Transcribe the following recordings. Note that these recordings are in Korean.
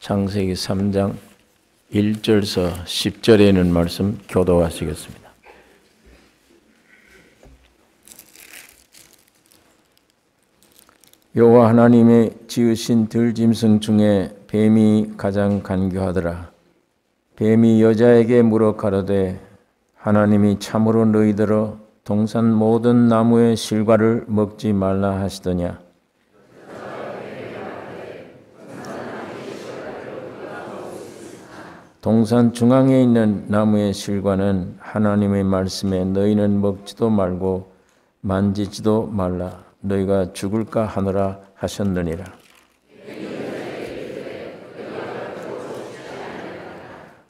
창세기 3장 1절에서 10절에 있는 말씀 교도하시겠습니다. 여호와 하나님의 지으신 들짐승 중에 뱀이 가장 간교하더라. 뱀이 여자에게 물어 가로되 하나님이 참으로 너희더러 동산 모든 나무의 실과를 먹지 말라 하시더냐. 동산 중앙에 있는 나무의 실과는 하나님의 말씀에 너희는 먹지도 말고 만지지도 말라. 너희가 죽을까 하노라 하셨느니라.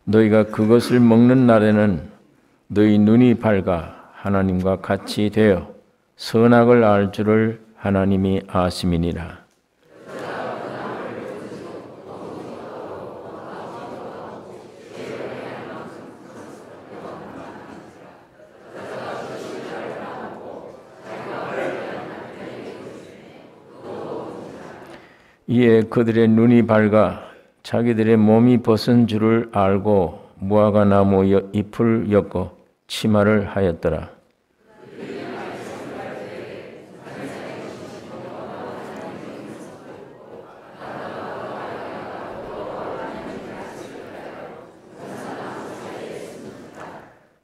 너희가 그것을 먹는 날에는 너희 눈이 밝아 하나님과 같이 되어 선악을 알 줄을 하나님이 아심이니라. 이에 그들의 눈이 밝아 자기들의 몸이 벗은 줄을 알고 무화과 나무 잎을 엮어 치마를 하였더라.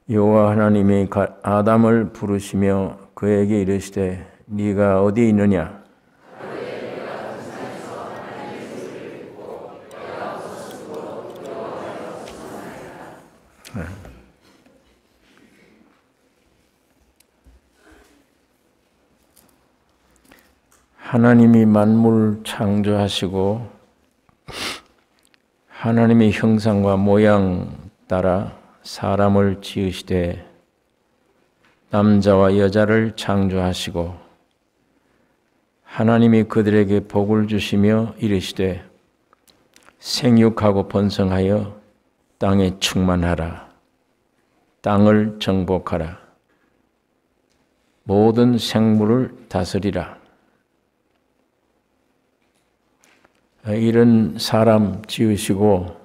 여호와 하나님이 아담을 부르시며 그에게 이르시되 네가 어디 있느냐? 하나님이 만물 창조하시고 하나님의 형상과 모양 따라 사람을 지으시되 남자와 여자를 창조하시고 하나님이 그들에게 복을 주시며 이르시되 생육하고 번성하여 땅에 충만하라. 땅을 정복하라. 모든 생물을 다스리라. 이런 사람 지으시고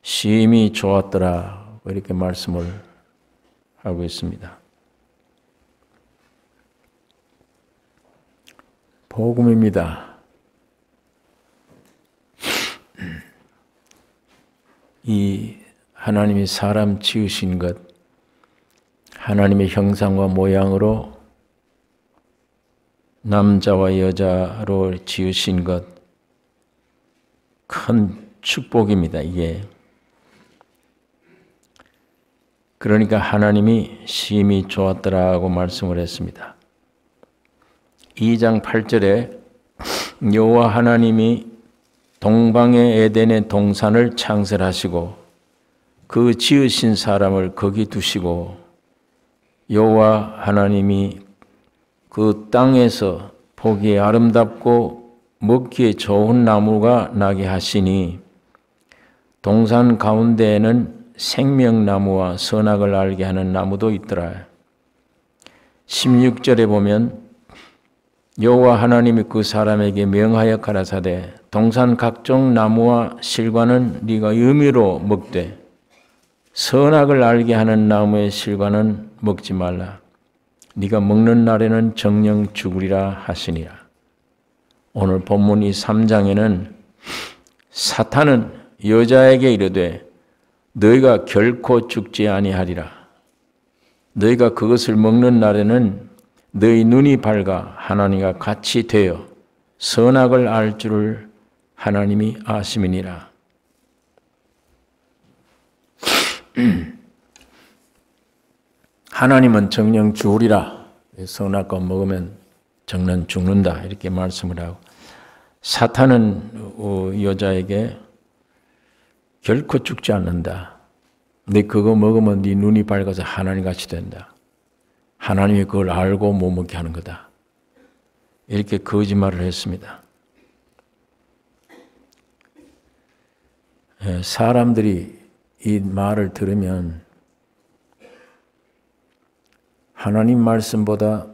심히 좋았더라. 이렇게 말씀을 하고 있습니다. 복음입니다. 이 하나님이 사람 지으신 것, 하나님의 형상과 모양으로 남자와 여자로 지으신 것, 큰 축복입니다. 이게 그러니까 하나님이 심히 좋았더라고 말씀을 했습니다. 2장 8절에 여호와 하나님이 동방의 에덴의 동산을 창설하시고 그 지으신 사람을 거기 두시고 여호와 하나님이 그 땅에서 보기에 아름답고 먹기에 좋은 나무가 나게 하시니 동산 가운데에는 생명나무와 선악을 알게 하는 나무도 있더라. 16절에 보면 여호와 하나님이 그 사람에게 명하여 가라사대 동산 각종 나무와 실과는 네가 임의로 먹되 선악을 알게 하는 나무의 실과는 먹지 말라. 네가 먹는 날에는 정령 죽으리라 하시니라. 오늘 본문 이 3장에는 사탄은 여자에게 이르되 너희가 결코 죽지 아니하리라. 너희가 그것을 먹는 날에는 너희 눈이 밝아 하나님과 같이 되어 선악을 알 줄을 하나님이 아심이니라. 하나님은 정령 죽으리라. 선악과 먹으면 정령 죽는다. 이렇게 말씀을 하고 사탄은 여자에게 결코 죽지 않는다. 너 그거 먹으면 네 눈이 밝아서 하나님같이 된다. 하나님이 그걸 알고 못 먹게 하는 거다. 이렇게 거짓말을 했습니다. 사람들이 이 말을 들으면 하나님 말씀보다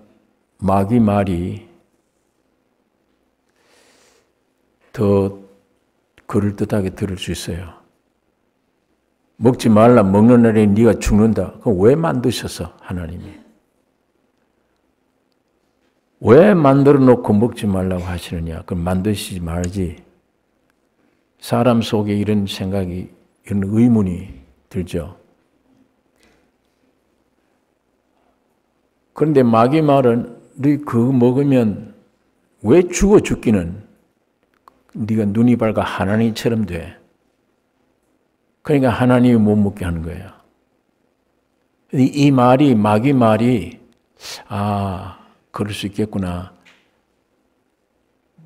마귀 말이 더 그럴듯하게 들을 수 있어요. 먹지 말라, 먹는 날에 네가 죽는다. 그럼 왜 만드셨어, 하나님이? 왜 만들어 놓고 먹지 말라고 하시느냐? 그럼 만드시지 말지. 사람 속에 이런 생각이, 이런 의문이 들죠. 그런데 마귀 말은 너 그거 먹으면 왜 죽어 죽기는? 네가 눈이 밝아 하나님처럼 돼. 그러니까 하나님이 못 먹게 하는 거예요. 이 말이, 마귀 말이, 그럴 수 있겠구나.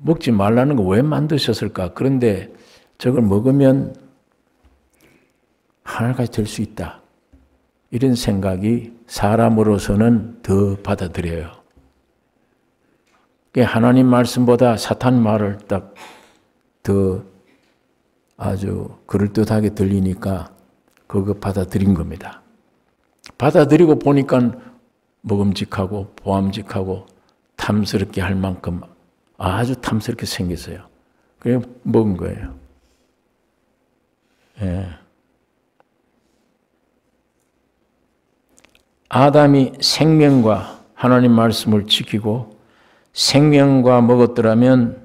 먹지 말라는 거 왜 만드셨을까? 그런데 저걸 먹으면 하나님까지 될 수 있다. 이런 생각이 사람으로서는 더 받아들여요. 하나님 말씀보다 사탄 말을 딱 더 아주 그럴듯하게 들리니까 그거 받아들인 겁니다. 받아들이고 보니까 먹음직하고 보암직하고 탐스럽게 할 만큼 아주 탐스럽게 생겼어요. 그래서 먹은 거예요. 예. 아담이 생명과 하나님 말씀을 지키고 생명과 먹었더라면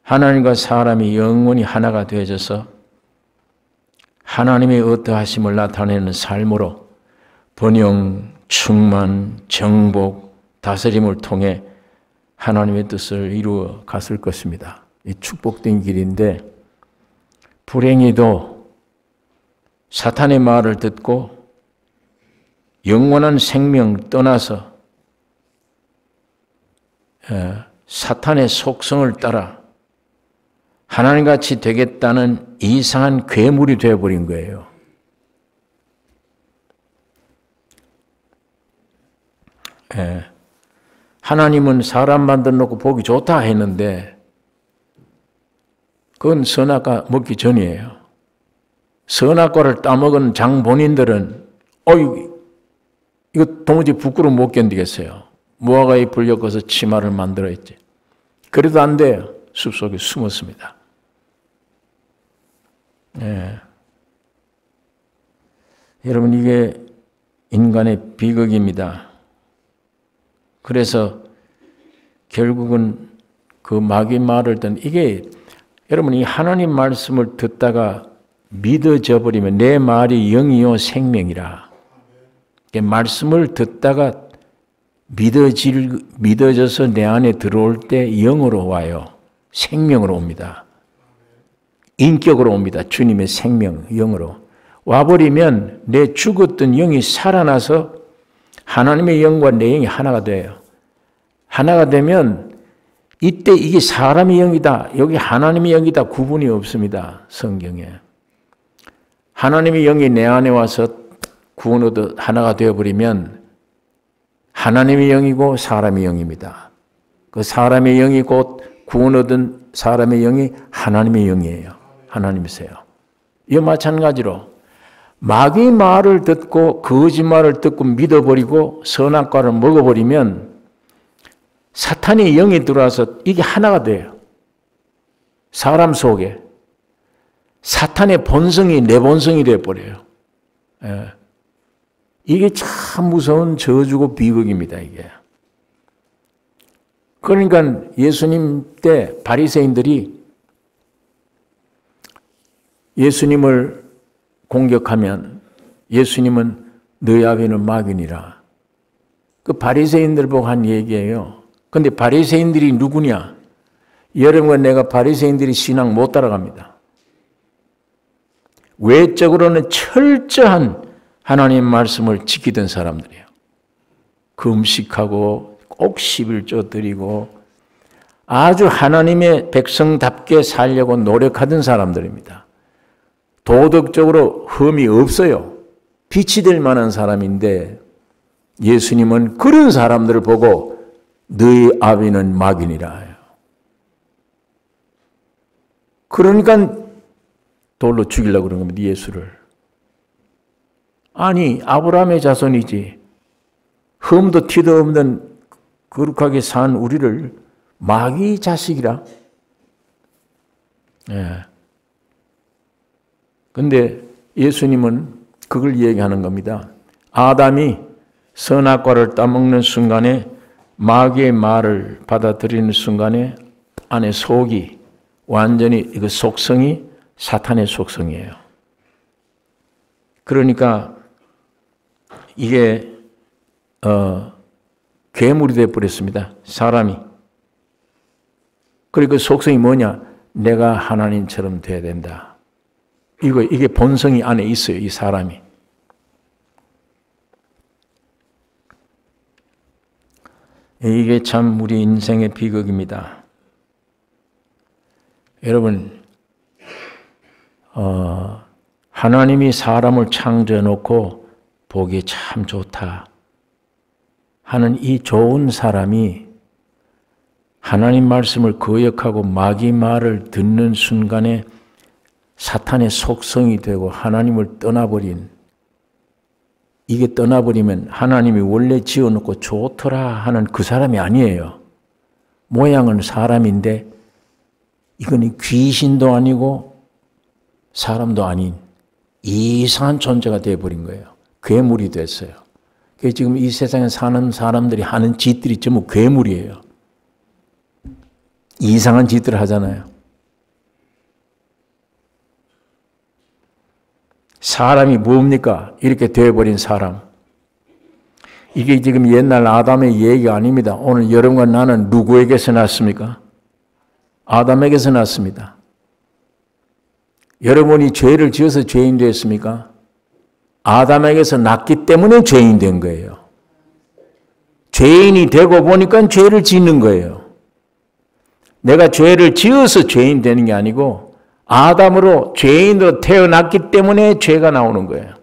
하나님과 사람이 영원히 하나가 되어져서 하나님의 어떠하심을 나타내는 삶으로 번영, 충만, 정복, 다스림을 통해 하나님의 뜻을 이루어 갔을 것입니다. 이 축복된 길인데 불행히도 사탄의 말을 듣고 영원한 생명 떠나서 사탄의 속성을 따라 하나님같이 되겠다는 이상한 괴물이 되어버린 거예요. 하나님은 사람 만들어 놓고 보기 좋다 했는데 그건 선악과 먹기 전이에요. 선악과를 따먹은 장본인들은 이거 도무지 부끄러워 못 견디겠어요. 무화과 잎을 엮어서 치마를 만들어야지. 그래도 안 돼요. 숲속에 숨었습니다. 여러분 이게 인간의 비극입니다. 그래서 결국은 그 마귀 말을 듣는 이게 여러분 이 하나님 말씀을 듣다가 믿어져 버리면 내 말이 영이요 생명이라. 말씀을 듣다가 믿어져서 내 안에 들어올 때 영으로 와요. 생명으로 옵니다. 인격으로 옵니다. 주님의 생명, 영으로. 와버리면 내 죽었던 영이 살아나서 하나님의 영과 내 영이 하나가 돼요. 하나가 되면 이때 이게 사람의 영이다, 여기 하나님의 영이다 구분이 없습니다. 성경에. 하나님의 영이 내 안에 와서 구원 얻어 하나가 되어버리면 하나님의 영이고 사람의 영입니다. 그 사람의 영이 곧 구원 얻은 사람의 영이 하나님의 영이에요. 하나님이세요. 이와 마찬가지로 마귀 말을 듣고 거짓말을 듣고 믿어버리고 선악과를 먹어버리면 사탄의 영이 들어와서 이게 하나가 돼요. 사람 속에. 사탄의 본성이 내 본성이 되어버려요. 이게 참 무서운 저주고 비극입니다. 이게. 그러니까 예수님 때 바리새인들이 예수님을 공격하면 예수님은 너희 아비는 마귀니라. 그 바리새인들 보고 한 얘기예요. 근데 바리새인들이 누구냐? 여러분과 내가 바리새인들이 신앙 못 따라갑니다. 외적으로는 철저한 하나님 말씀을 지키던 사람들이에요. 금식하고 꼭 11조 드리고 아주 하나님의 백성답게 살려고 노력하던 사람들입니다. 도덕적으로 흠이 없어요. 빛이 될 만한 사람인데 예수님은 그런 사람들을 보고 너희 아비는 마귀니라 해요. 그러니까 돌로 죽이려고 그런 겁니다. 예수를. 아니 아브라함의 자손이지 흠도 티도 없는 거룩하게 산 우리를 마귀 자식이라. 근데 예수님은 그걸 얘기하는 겁니다. 아담이 선악과를 따먹는 순간에, 마귀의 말을 받아들이는 순간에 안에 속이 완전히, 이거 속성이 사탄의 속성이에요. 그러니까 이게 괴물이 되어버렸습니다. 사람이. 그리고 그 속성이 뭐냐? 내가 하나님처럼 돼야 된다. 이게 본성이 안에 있어요. 이 사람이. 이게 참 우리 인생의 비극입니다. 여러분, 하나님이 사람을 창조해 놓고 보기 참 좋다 하는 이 좋은 사람이 하나님 말씀을 거역하고 마귀 말을 듣는 순간에 사탄의 속성이 되고 하나님을 떠나버린, 이게 떠나버리면 하나님이 원래 지어놓고 좋더라 하는 그 사람이 아니에요. 모양은 사람인데 이건 귀신도 아니고 사람도 아닌 이상한 존재가 되어버린 거예요. 괴물이 됐어요. 그래서 지금 이 세상에 사는 사람들이 하는 짓들이 전부 괴물이에요. 이상한 짓들을 하잖아요. 사람이 뭡니까? 이렇게 되어버린 사람. 이게 지금 옛날 아담의 얘기가 아닙니다. 오늘 여러분과 나는 누구에게서 났습니까? 아담에게서 났습니다. 여러분이 죄를 지어서 죄인 됐습니까? 아담에게서 났기 때문에 죄인 된 거예요. 죄인이 되고 보니까 죄를 짓는 거예요. 내가 죄를 지어서 죄인 되는 게 아니고 아담으로 죄인으로 태어났기 때문에 죄가 나오는 거예요.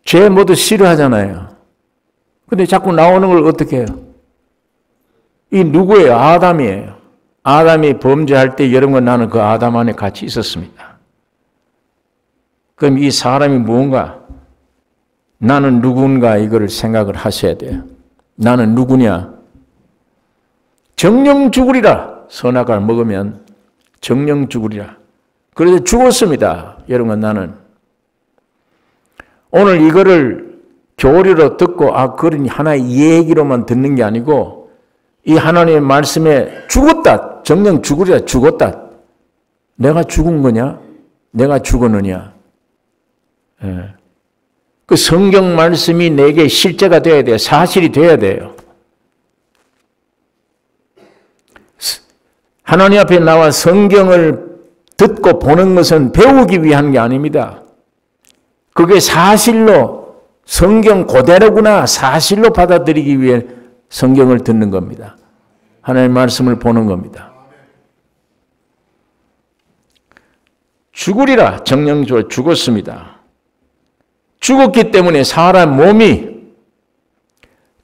죄 모두 싫어하잖아요. 근데 자꾸 나오는 걸 어떻게 해요? 이 누구예요? 아담이에요. 아담이 범죄할 때 여러분과 나는 그 아담 안에 같이 있었습니다. 그럼 이 사람이 무언가, 나는 누군가 이거를 생각을 하셔야 돼요. 나는 누구냐? 정령 죽으리라. 선악과를 먹으면 정령 죽으리라. 그래서 죽었습니다. 여러분과 나는. 오늘 이거를 교리로 듣고 그런 하나의 얘기로만 듣는 게 아니고 이 하나님의 말씀에 죽었다. 정령 죽으리라. 죽었다. 내가 죽은 거냐? 내가 죽었느냐? 예. 그 성경 말씀이 내게 실제가 돼야 돼요. 사실이 돼야 돼요. 하나님 앞에 나와 성경을 듣고 보는 것은 배우기 위한 게 아닙니다. 그게 사실로 성경 그대로구나 사실로 받아들이기 위해 성경을 듣는 겁니다. 하나님의 말씀을 보는 겁니다. 죽으리라. 정령적으로 죽었습니다. 죽었기 때문에 사람 몸이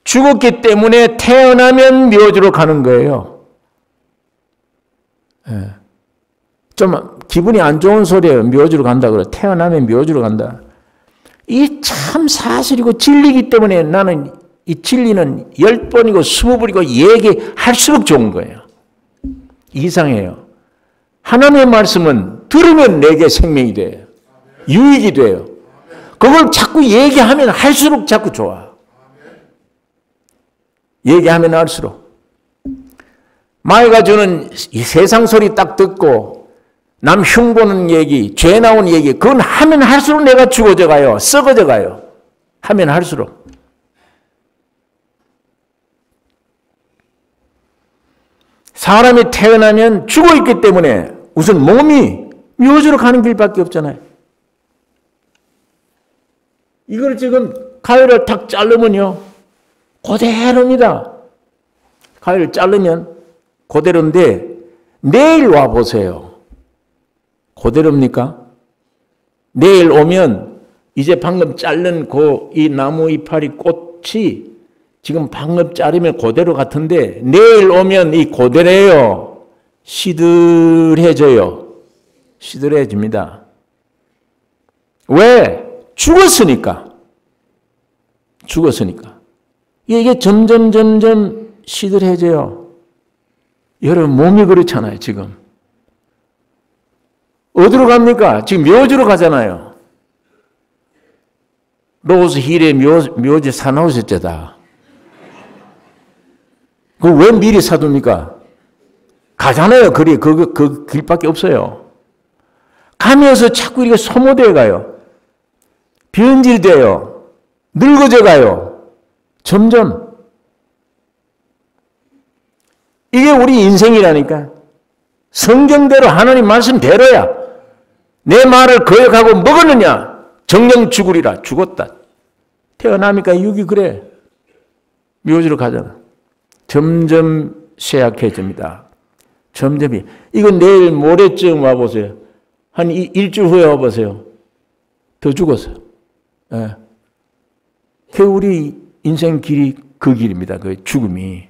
죽었기 때문에 태어나면 묘지로 가는 거예요. 예. 좀 기분이 안 좋은 소리예요. 묘지로 간다 그래. 태어나면 묘지로 간다. 이 참 사실이고 진리이기 때문에 나는 이 진리는 10번이고 20번이고 얘기할수록 좋은 거예요. 이상해요. 하나님의 말씀은 들으면 내게 생명이 돼요. 유익이 돼요. 그걸 자꾸 얘기하면 할수록 자꾸 좋아. 얘기하면 할수록. 마귀가 주는 이 세상 소리 딱 듣고 남 흉보는 얘기, 죄 나온 얘기, 그건 하면 할수록 내가 죽어져 가요. 썩어져 가요. 하면 할수록. 사람이 태어나면 죽어있기 때문에 우선 몸이 묘지로 가는 길밖에 없잖아요. 이걸 지금 가위를 탁 자르면요. 그대로입니다. 가위를 자르면 그대로인데 내일 와보세요. 그대로입니까? 내일 오면 이제 방금 자른 이 나무 이파리 꽃이 지금 방금 자르면 그대로 같은데 내일 오면 이 그대로예요. 시들해져요. 시들해집니다. 왜? 죽었으니까. 죽었으니까. 이게 점점 시들해져요. 여러분 몸이 그렇잖아요. 지금. 어디로 갑니까? 지금 묘지로 가잖아요. 로즈 힐에 묘지 사놓으셨잖아. 그거 왜 미리 사둡니까? 가잖아요. 거리 그 길밖에 없어요. 가면서 자꾸 이렇게 소모되어 가요. 변질돼요. 늙어져 가요. 점점. 이게 우리 인생이라니까. 성경대로 하나님 말씀대로야. 내 말을 거역하고 먹었느냐? 정령 죽으리라. 죽었다. 태어나니까 육이 그래. 묘지로 가잖아. 점점 쇠약해집니다. 점점이. 이건 내일 모레쯤 와보세요. 한 일주일 후에 와보세요. 더 죽었어요. 예. 그 우리 인생 길이 그 길입니다. 그 죽음이.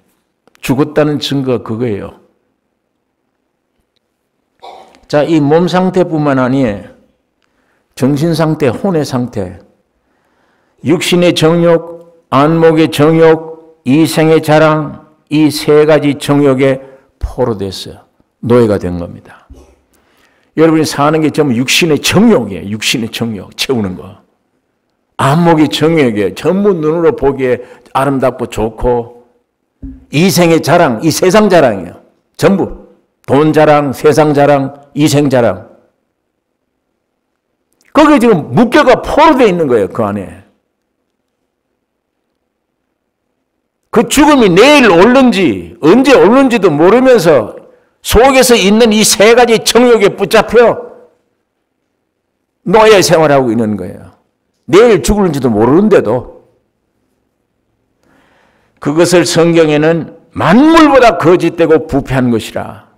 죽었다는 증거가 그거예요. 자, 이 몸 상태뿐만 아니에요. 정신 상태, 혼의 상태, 육신의 정욕, 안목의 정욕, 이생의 자랑, 이 세 가지 정욕에 포로됐어요. 노예가 된 겁니다. 여러분이 사는 게 전부 육신의 정욕이에요. 육신의 정욕, 채우는 거. 안목의 정욕이에요. 전부 눈으로 보기에 아름답고 좋고, 이생의 자랑, 이 세상 자랑이에요. 전부. 돈 자랑, 세상 자랑, 이생 자랑. 거기에 지금 묶여가 포로되어 있는 거예요. 그 안에. 그 죽음이 내일 올는지 언제 올는지도 모르면서 속에서 있는 이 세 가지 정욕에 붙잡혀 노예 생활하고 있는 거예요. 내일 죽을지도 모르는데도. 그것을 성경에는 만물보다 거짓되고 부패한 것이라.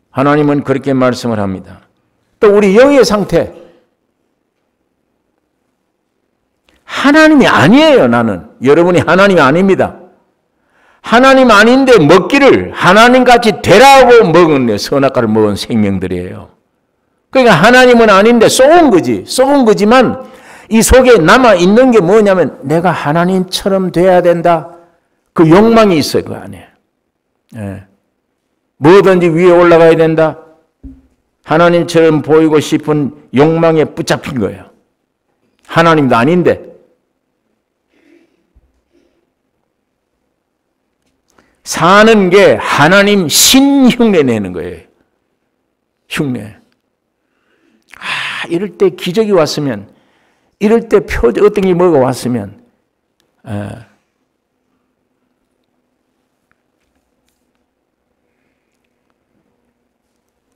하나님은 그렇게 말씀을 합니다. 또 우리 영의 상태. 하나님이 아니에요, 나는. 여러분이 하나님이 아닙니다. 하나님 아닌데 먹기를 하나님같이 되라고 먹은 선악과를 먹은 생명들이에요. 그러니까 하나님은 아닌데 쏘은 거지. 쏘은 거지만 이 속에 남아있는 게 뭐냐면 내가 하나님처럼 돼야 된다. 그 욕망이 있어요, 그 안에. 예. 뭐든지 위에 올라가야 된다. 하나님처럼 보이고 싶은 욕망에 붙잡힌 거예요. 하나님도 아닌데. 사는 게 하나님 신 흉내 내는 거예요. 흉내. 이럴 때 기적이 왔으면, 이럴 때 어떤 게 뭐가 왔으면,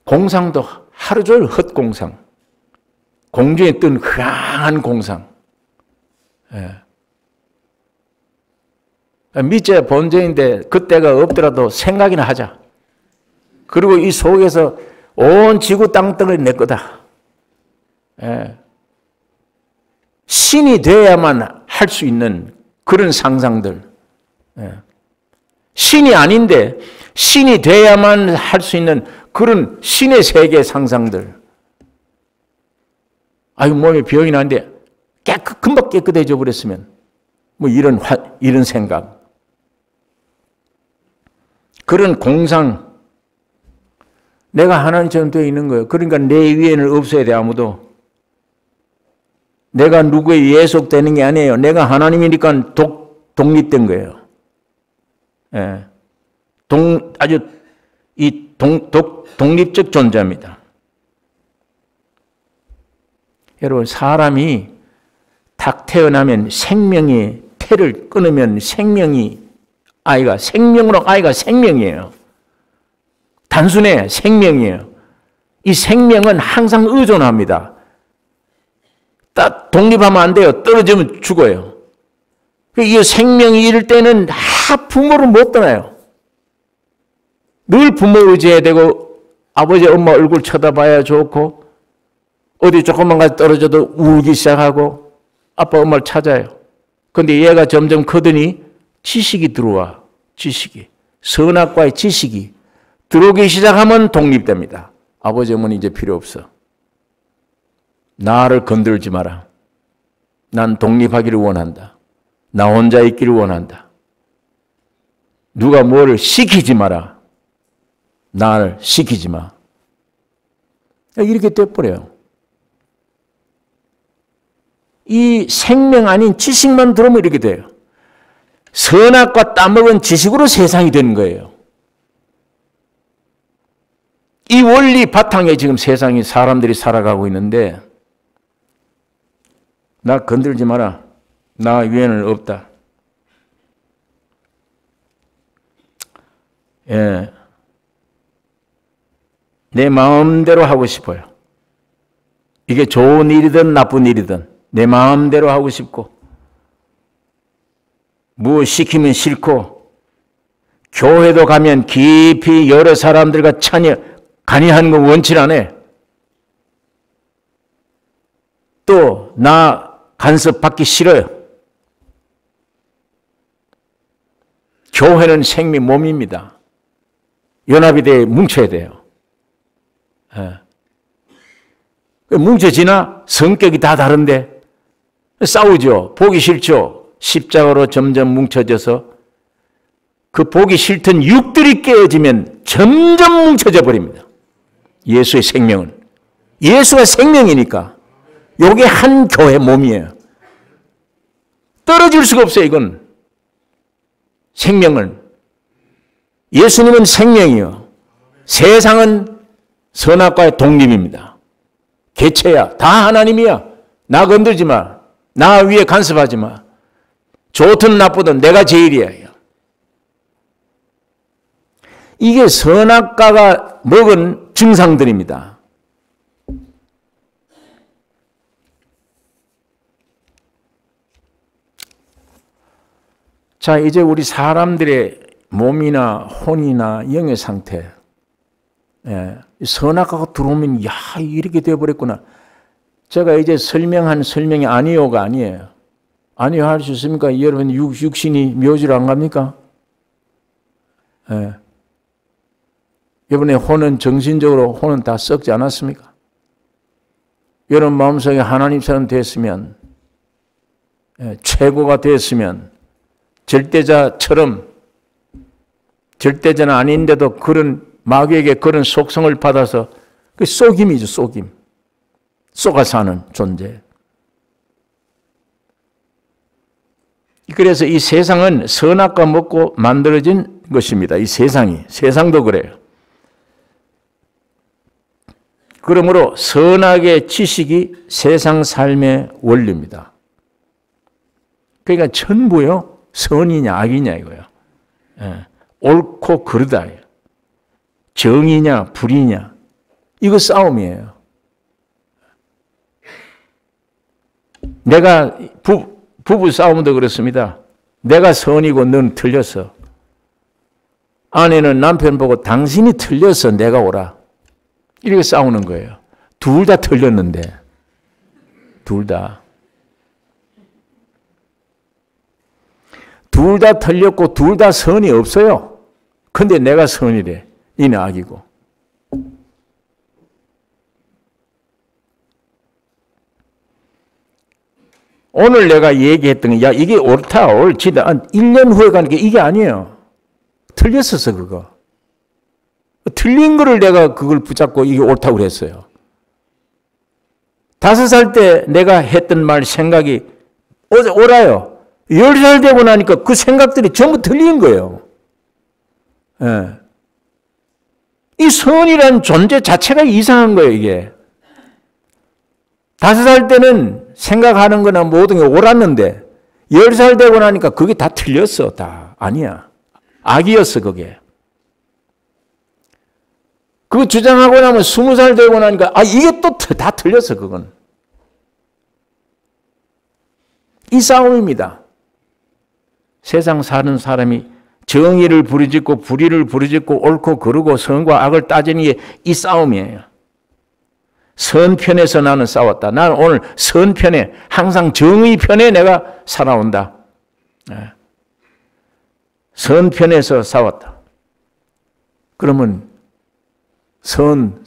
공상도 하루 종일 헛공상. 공중에 뜬 흐랑한 공상. 밑에 본전인데 그때가 없더라도 생각이나 하자. 그리고 이 속에서 온 지구 땅덩어리 내 거다. 신이 돼야만 할 수 있는 그런 상상들. 신이 아닌데 신이 돼야만 할 수 있는 그런 신의 세계 상상들. 아유, 몸에 병이 나는데 금방 깨끗해져 버렸으면. 뭐 이런 생각. 그런 공상. 내가 하나님처럼 되어 있는 거예요. 그러니까 내 위에는 없어야 돼, 아무도. 내가 누구에 예속되는 게 아니에요. 내가 하나님이니까 독립된 거예요. 예. 아주 독립적 존재입니다. 여러분, 사람이 딱 태어나면 생명의 태를 끊으면 생명으로 아이가 생명이에요. 단순해, 생명이에요. 이 생명은 항상 의존합니다. 딱 독립하면 안 돼요. 떨어지면 죽어요. 이 생명이 이럴 때는 부모를 못 떠나요. 늘 부모 의지해야 되고 아버지 엄마 얼굴 쳐다봐야 좋고 어디 조금만 가서 떨어져도 울기 시작하고 아빠 엄마를 찾아요. 그런데 얘가 점점 크더니 지식이 들어와. 지식이. 선악과의 지식이 들어오기 시작하면 독립됩니다. 아버지 어머니 이제 필요 없어. 나를 건들지 마라. 난 독립하기를 원한다. 나 혼자 있기를 원한다. 누가 뭐를 시키지 마라. 나를 시키지 마. 이렇게 돼버려요. 이 생명 아닌 지식만 들어오면 이렇게 돼요. 선악과 따먹은 지식으로 세상이 되는 거예요. 이 원리 바탕에 지금 세상이 사람들이 살아가고 있는데, 나 건들지 마라. 나 위에는 없다. 예. 내 마음대로 하고 싶어요. 이게 좋은 일이든 나쁜 일이든 내 마음대로 하고 싶고, 무엇 시키면 싫고, 교회도 가면 깊이 여러 사람들과 간이하는 거 원치 않아. 또 나 간섭 받기 싫어요. 교회는 생명 몸입니다. 연합이 돼 뭉쳐야 돼요. 예. 뭉쳐지나 성격이 다 다른데 싸우죠. 보기 싫죠. 십자가로 점점 뭉쳐져서 그 보기 싫던 육들이 깨어지면 점점 뭉쳐져 버립니다. 예수의 생명은. 예수가 생명이니까 요게 한 교회 몸이에요. 떨어질 수가 없어요. 이건 생명은. 예수님은 생명이요. 세상은 선악과의 독립입니다. 개체야. 다 하나님이야. 나 건들지 마. 나 위에 간섭하지 마. 좋든 나쁘든 내가 제일이야. 이게 선악과가 먹은 증상들입니다. 자, 이제 우리 사람들의 몸이나 혼이나 영의 상태, 선악과가 들어오면 야 이렇게 되어버렸구나. 제가 이제 설명한 설명이 아니요가 아니에요. 아니요 할 수 있습니까? 여러분 육신이 묘지로 안 갑니까? 이번에 혼은 정신적으로 혼은 다 썩지 않았습니까? 여러분 마음속에 하나님처럼 됐으면, 최고가 됐으면, 절대자처럼, 절대자는 아닌데도 그런 마귀에게 그런 속성을 받아서 그 속임이죠. 속임. 속아 사는 존재. 그래서 이 세상은 선악과 먹고 만들어진 것입니다. 이 세상도 그래요. 그러므로 선악의 지식이 세상 삶의 원리입니다. 그러니까 전부요. 선이냐 악이냐 이거예요. 옳고 그르다. 정이냐 불이냐. 이거 싸움이에요. 내가 부부 싸움도 그렇습니다. 내가 선이고 넌 틀렸어. 아내는 남편 보고 당신이 틀렸어. 내가 옳아. 이렇게 싸우는 거예요. 둘 다 틀렸는데. 둘 다. 둘 다 틀렸고 둘 다 선이 없어요. 근데 내가 선이래. 이는 악이고. 오늘 내가 얘기했던 게, 야, 이게 옳다, 옳지다. 1년 후에 가는 게 이게 아니에요. 틀렸었어, 그거. 틀린 거를 내가 그걸 붙잡고 이게 옳다고 그랬어요. 5살 때 내가 했던 말, 생각이 옳아요. 10살 되고 나니까 그 생각들이 전부 틀린 거예요. 예. 이 선이라는 존재 자체가 이상한 거예요, 이게. 5살 때는 생각하는 거나 모든 게 옳았는데 10살 되고 나니까 그게 다 틀렸어. 다 아니야. 악이었어 그게. 그거 주장하고 나면 20살 되고 나니까 이게 또 다 틀렸어 그건. 이 싸움입니다. 세상 사는 사람이 정의를 부르짖고 불의를 부르짖고 옳고 그르고 선과 악을 따지는 게 이 싸움이에요. 선 편에서 나는 싸웠다. 나는 오늘 선 편에, 항상 정의 편에 내가 살아온다. 선 편에서 싸웠다. 그러면 선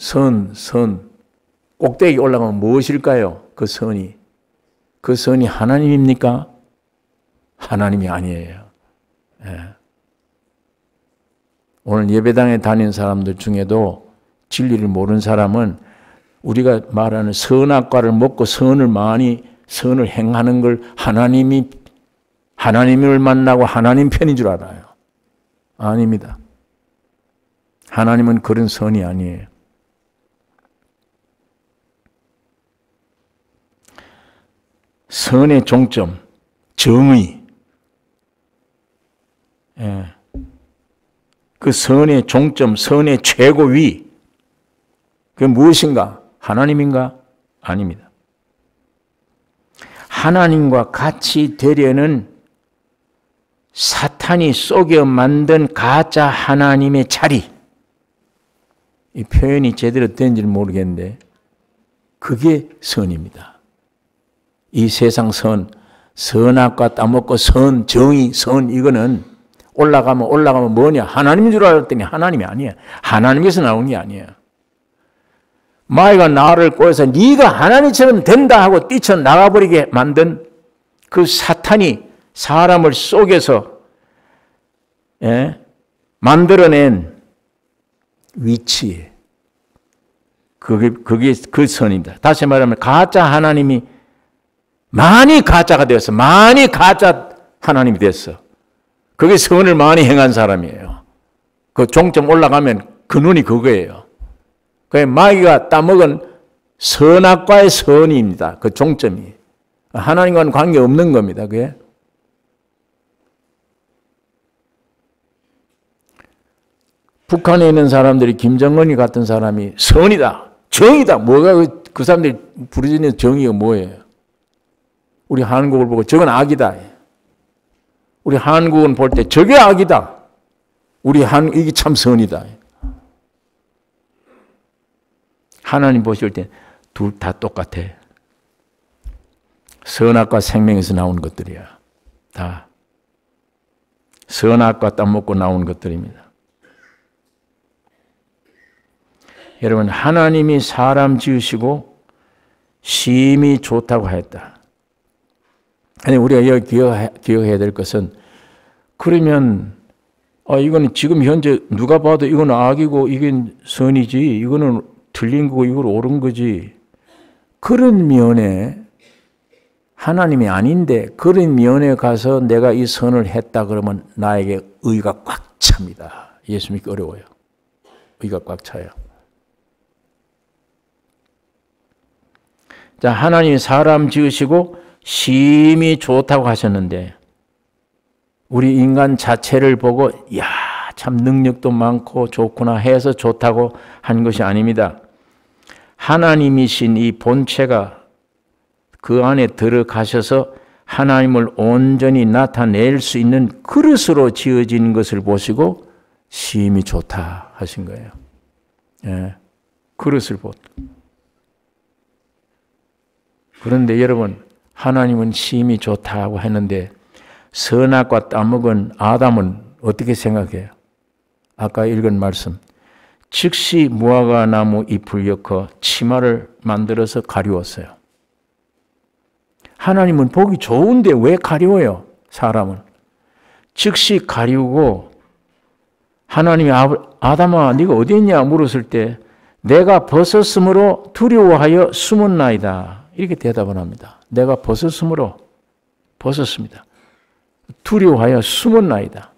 꼭대기 올라가면 무엇일까요? 그 선이. 그 선이 하나님입니까? 하나님이 아니에요. 오늘 예배당에 다니는 사람들 중에도 진리를 모르는 사람은 우리가 말하는 선악과를 먹고 선을 행하는 걸 하나님을 만나고 하나님 편인 줄 알아요. 아닙니다. 하나님은 그런 선이 아니에요. 선의 종점, 정의. 예. 그 선의 종점, 선의 최고위. 그게 무엇인가? 하나님인가? 아닙니다. 하나님과 같이 되려는 사탄이 속여 만든 가짜 하나님의 자리. 이 표현이 제대로 된지는 모르겠는데 그게 선입니다. 이 세상 선악과 따먹고 정의, 이거는 올라가면 뭐냐? 하나님인 줄 알았더니 하나님이 아니야. 하나님께서 나온 게 아니야. 마귀가 나를 꼬여서 네가 하나님처럼 된다 하고 뛰쳐나가버리게 만든 그 사탄이 사람을 속여서 만들어낸 위치에 그게 그 선입니다. 다시 말하면 가짜 하나님이 많이 가짜가 되었어. 많이 가짜 하나님이 됐어. 그게 선을 많이 행한 사람이에요. 그 종점 올라가면 그 눈이 그거예요. 그 마귀가 따먹은 선악과의 선입니다. 그 종점이. 하나님과는 관계없는 겁니다. 그게. 북한에 있는 사람들이 김정은이 같은 사람이 선이다, 정의다. 뭐가 그 사람들이 부르짖는 정의가 뭐예요? 우리 한국을 보고 저건 악이다. 우리 한국은 볼 때 저게 악이다. 이게 참 선이다. 하나님 보실 때 둘 다 똑같아. 선악과 생명에서 나온 것들이야. 다. 선악과 따먹고 나온 것들입니다. 여러분, 하나님이 사람 지으시고 심히 좋다고 하였다. 아니, 우리가 여기 기억해야 될 것은, 그러면 이거는 지금 현재 누가 봐도 이건 악이고 이건 선이지, 이거는 틀린 거고 이건 옳은 거지. 그런 면에 하나님이 아닌데 그런 면에 가서 내가 이 선을 했다 그러면 나에게 의가 꽉 찹니다. 예수 믿기 어려워요. 의가 꽉 차요. 자, 하나님이 사람 지으시고 심히 좋다고 하셨는데 우리 인간 자체를 보고 야, 참 능력도 많고 좋구나 해서 좋다고 한 것이 아닙니다. 하나님이신 이 본체가 그 안에 들어가셔서 하나님을 온전히 나타낼 수 있는 그릇으로 지어진 것을 보시고 심히 좋다 하신 거예요. 예, 그릇을 보고. 그런데 여러분, 하나님은 심히 좋다고 했는데 선악과 따먹은 아담은 어떻게 생각해요? 아까 읽은 말씀. 즉시 무화과 나무 잎을 엮어 치마를 만들어서 가리웠어요. 하나님은 보기 좋은데 왜 가리워요? 사람은. 즉시 가리우고 하나님이 아담아 네가 어디 있냐 물었을 때 내가 벗었으므로 두려워하여 숨었나이다. 이렇게 대답을 합니다. 내가 벗었습니다. 두려워하여 숨었나이다.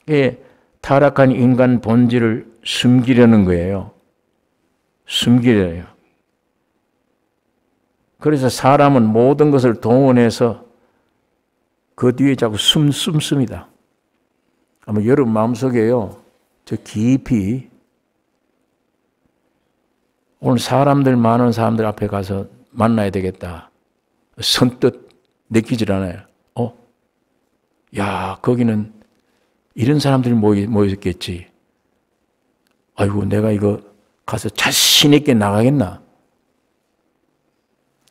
예. 타락한 인간 본질을 숨기려는 거예요. 숨기려요. 그래서 사람은 모든 것을 동원해서 그 뒤에 자꾸 숨습니다. 아마 여러분 마음속에요. 저 깊이 오늘 많은 사람들 앞에 가서 만나야 되겠다. 선뜻 느끼질 않아요. 야, 거기는 이런 사람들이 모였겠지. 아이고, 내가 이거 가서 자신 있게 나가겠나?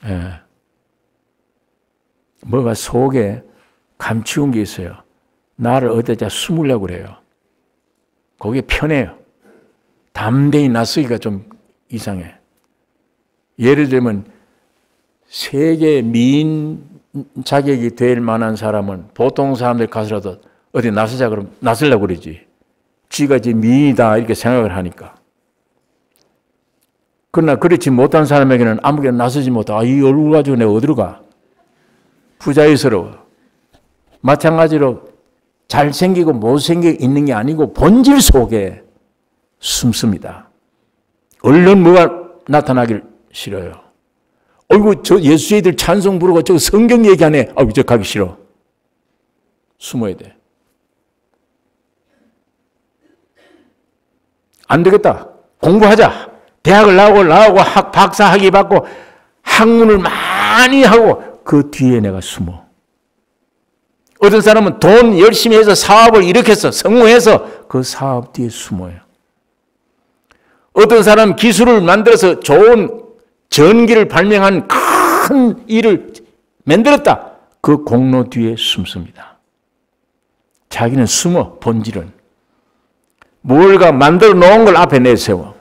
예. 뭐가 속에 감추운 게 있어요. 나를 어디다 숨으려고 그래요. 거기에 편해요. 담대히 나서기가 좀 이상해. 예를 들면 세계 미인 자격이 될 만한 사람은 보통 사람들 가서라도 어디 나서자 그러면 나서려고 그러지. 쥐가 이제 미인이다 이렇게 생각을 하니까. 그러나 그렇지 못한 사람에게는 아무개나 나서지 못하고 이 얼굴 가지고 내가 어디로 가? 부자유스러워. 마찬가지로 잘생기고 못생기고 있는 게 아니고 본질 속에 숨습니다. 얼른 뭐가 나타나길 싫어요. 어이구 저 예수애들 찬송 부르고 저 성경 얘기하네. 아이고 저 가기 싫어. 숨어야 돼. 안 되겠다. 공부하자. 대학을 나오고 박사 학위 받고 학문을 많이 하고 그 뒤에 내가 숨어. 어떤 사람은 돈 열심히 해서 사업을 일으켰어. 성공해서 그 사업 뒤에 숨어요. 어떤 사람은 기술을 만들어서 좋은 전기를 발명한 큰 일을 만들었다. 그 공로 뒤에 숨습니다. 자기는 숨어, 본질은. 뭘가 만들어 놓은 걸 앞에 내세워.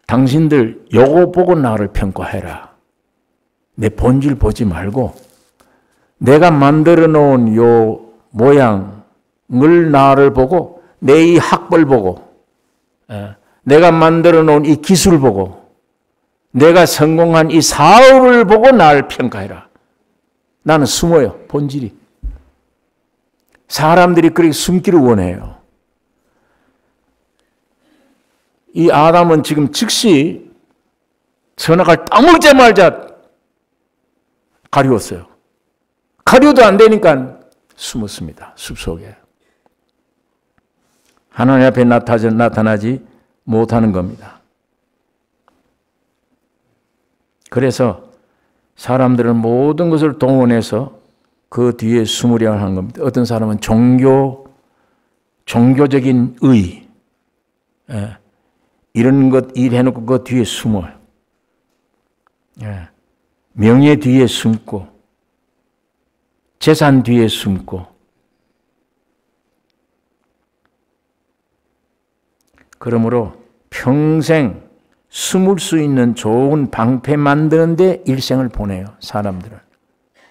당신들 요거 보고 나를 평가해라. 내 본질 보지 말고 내가 만들어 놓은 요 모양을 나를 보고 내 이 학벌 보고 내가 만들어 놓은 이 기술 보고 내가 성공한 이 사업을 보고 나를 평가해라. 나는 숨어요. 본질이. 사람들이 그렇게 숨기를 원해요. 이 아담은 지금 즉시 선악을 따먹자마자 가리웠어요. 가려도 안 되니까 숨었습니다. 숲속에. 하나님 앞에 나타나지 못하는 겁니다. 그래서 사람들은 모든 것을 동원해서 그 뒤에 숨으려 하는 겁니다. 어떤 사람은 종교적인 의, 이런 것 일해놓고 그 뒤에 숨어요. 명예 뒤에 숨고, 재산 뒤에 숨고, 그러므로 평생 숨을 수 있는 좋은 방패 만드는 데 일생을 보내요. 사람들은.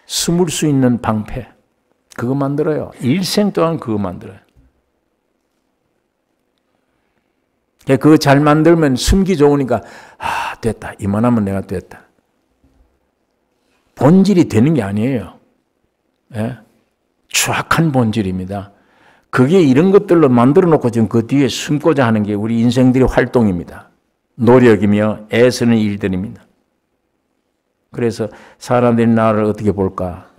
숨을 수 있는 방패. 그거 만들어요. 일생 동안 그거 만들어요. 그거 잘 만들면 숨기 좋으니까 됐다. 이만하면 내가 됐다. 본질이 되는 게 아니에요. 추악한 본질입니다. 그게 이런 것들로 만들어 놓고 지금 그 뒤에 숨고자 하는 게 우리 인생들의 활동입니다. 노력이며 애쓰는 일들입니다. 그래서 사람들이 나를 어떻게 볼까?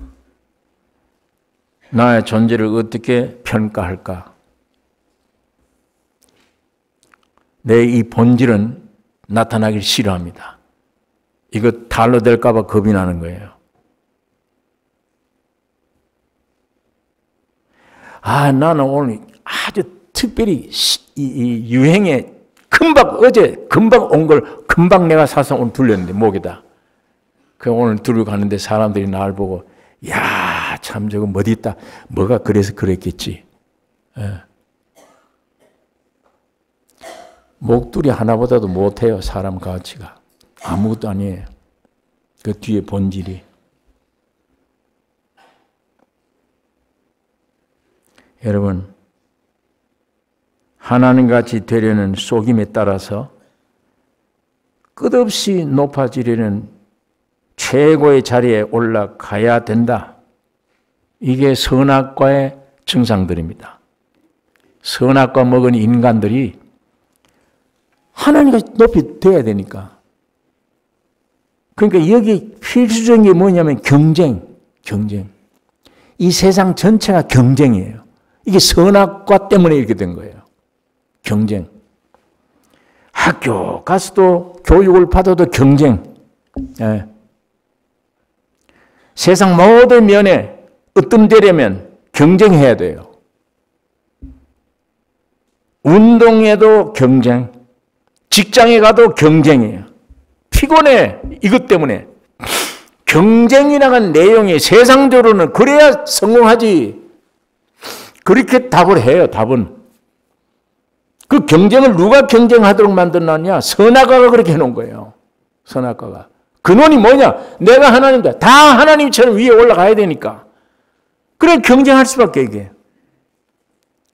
나의 존재를 어떻게 평가할까? 내 이 본질은 나타나길 싫어합니다. 이거 달로 될까 봐 겁이 나는 거예요. 나는 오늘 아주 특별히 이 유행에 어제 금방 온 걸 금방 내가 사서 오늘 둘렸는데 목에다. 그 오늘 들고 가는데 사람들이 나를 보고 야, 참 저거 어디 있다. 뭐가 그래서 그랬겠지. 목도리 하나보다도 못해요. 사람 가치가. 아무것도 아니에요. 그 뒤에 본질이. 여러분, 하나님같이 되려는 속임에 따라서 끝없이 높아지려는 최고의 자리에 올라가야 된다. 이게 선악과의 증상들입니다. 선악과 먹은 인간들이 하나님같이 높이 돼야 되니까. 그러니까 여기 필수적인 게 뭐냐면 경쟁. 이 세상 전체가 경쟁이에요. 이게 선악과 때문에 이렇게 된 거예요. 경쟁. 학교 가서도 교육을 받아도 경쟁. 세상 모든 면에 으뜸되려면 경쟁해야 돼요. 운동에도 경쟁. 직장에 가도 경쟁이에요. 피곤해. 이것 때문에. 경쟁이라는 내용이 세상적으로는 그래야 성공하지. 그렇게 답을 해요. 답은. 그 경쟁을 누가 경쟁하도록 만들었냐? 선악과가 그렇게 해놓은 거예요. 선악과가. 근원이 뭐냐? 내가 하나님이다. 다 하나님처럼 위에 올라가야 되니까. 그래 경쟁할 수밖에 이게.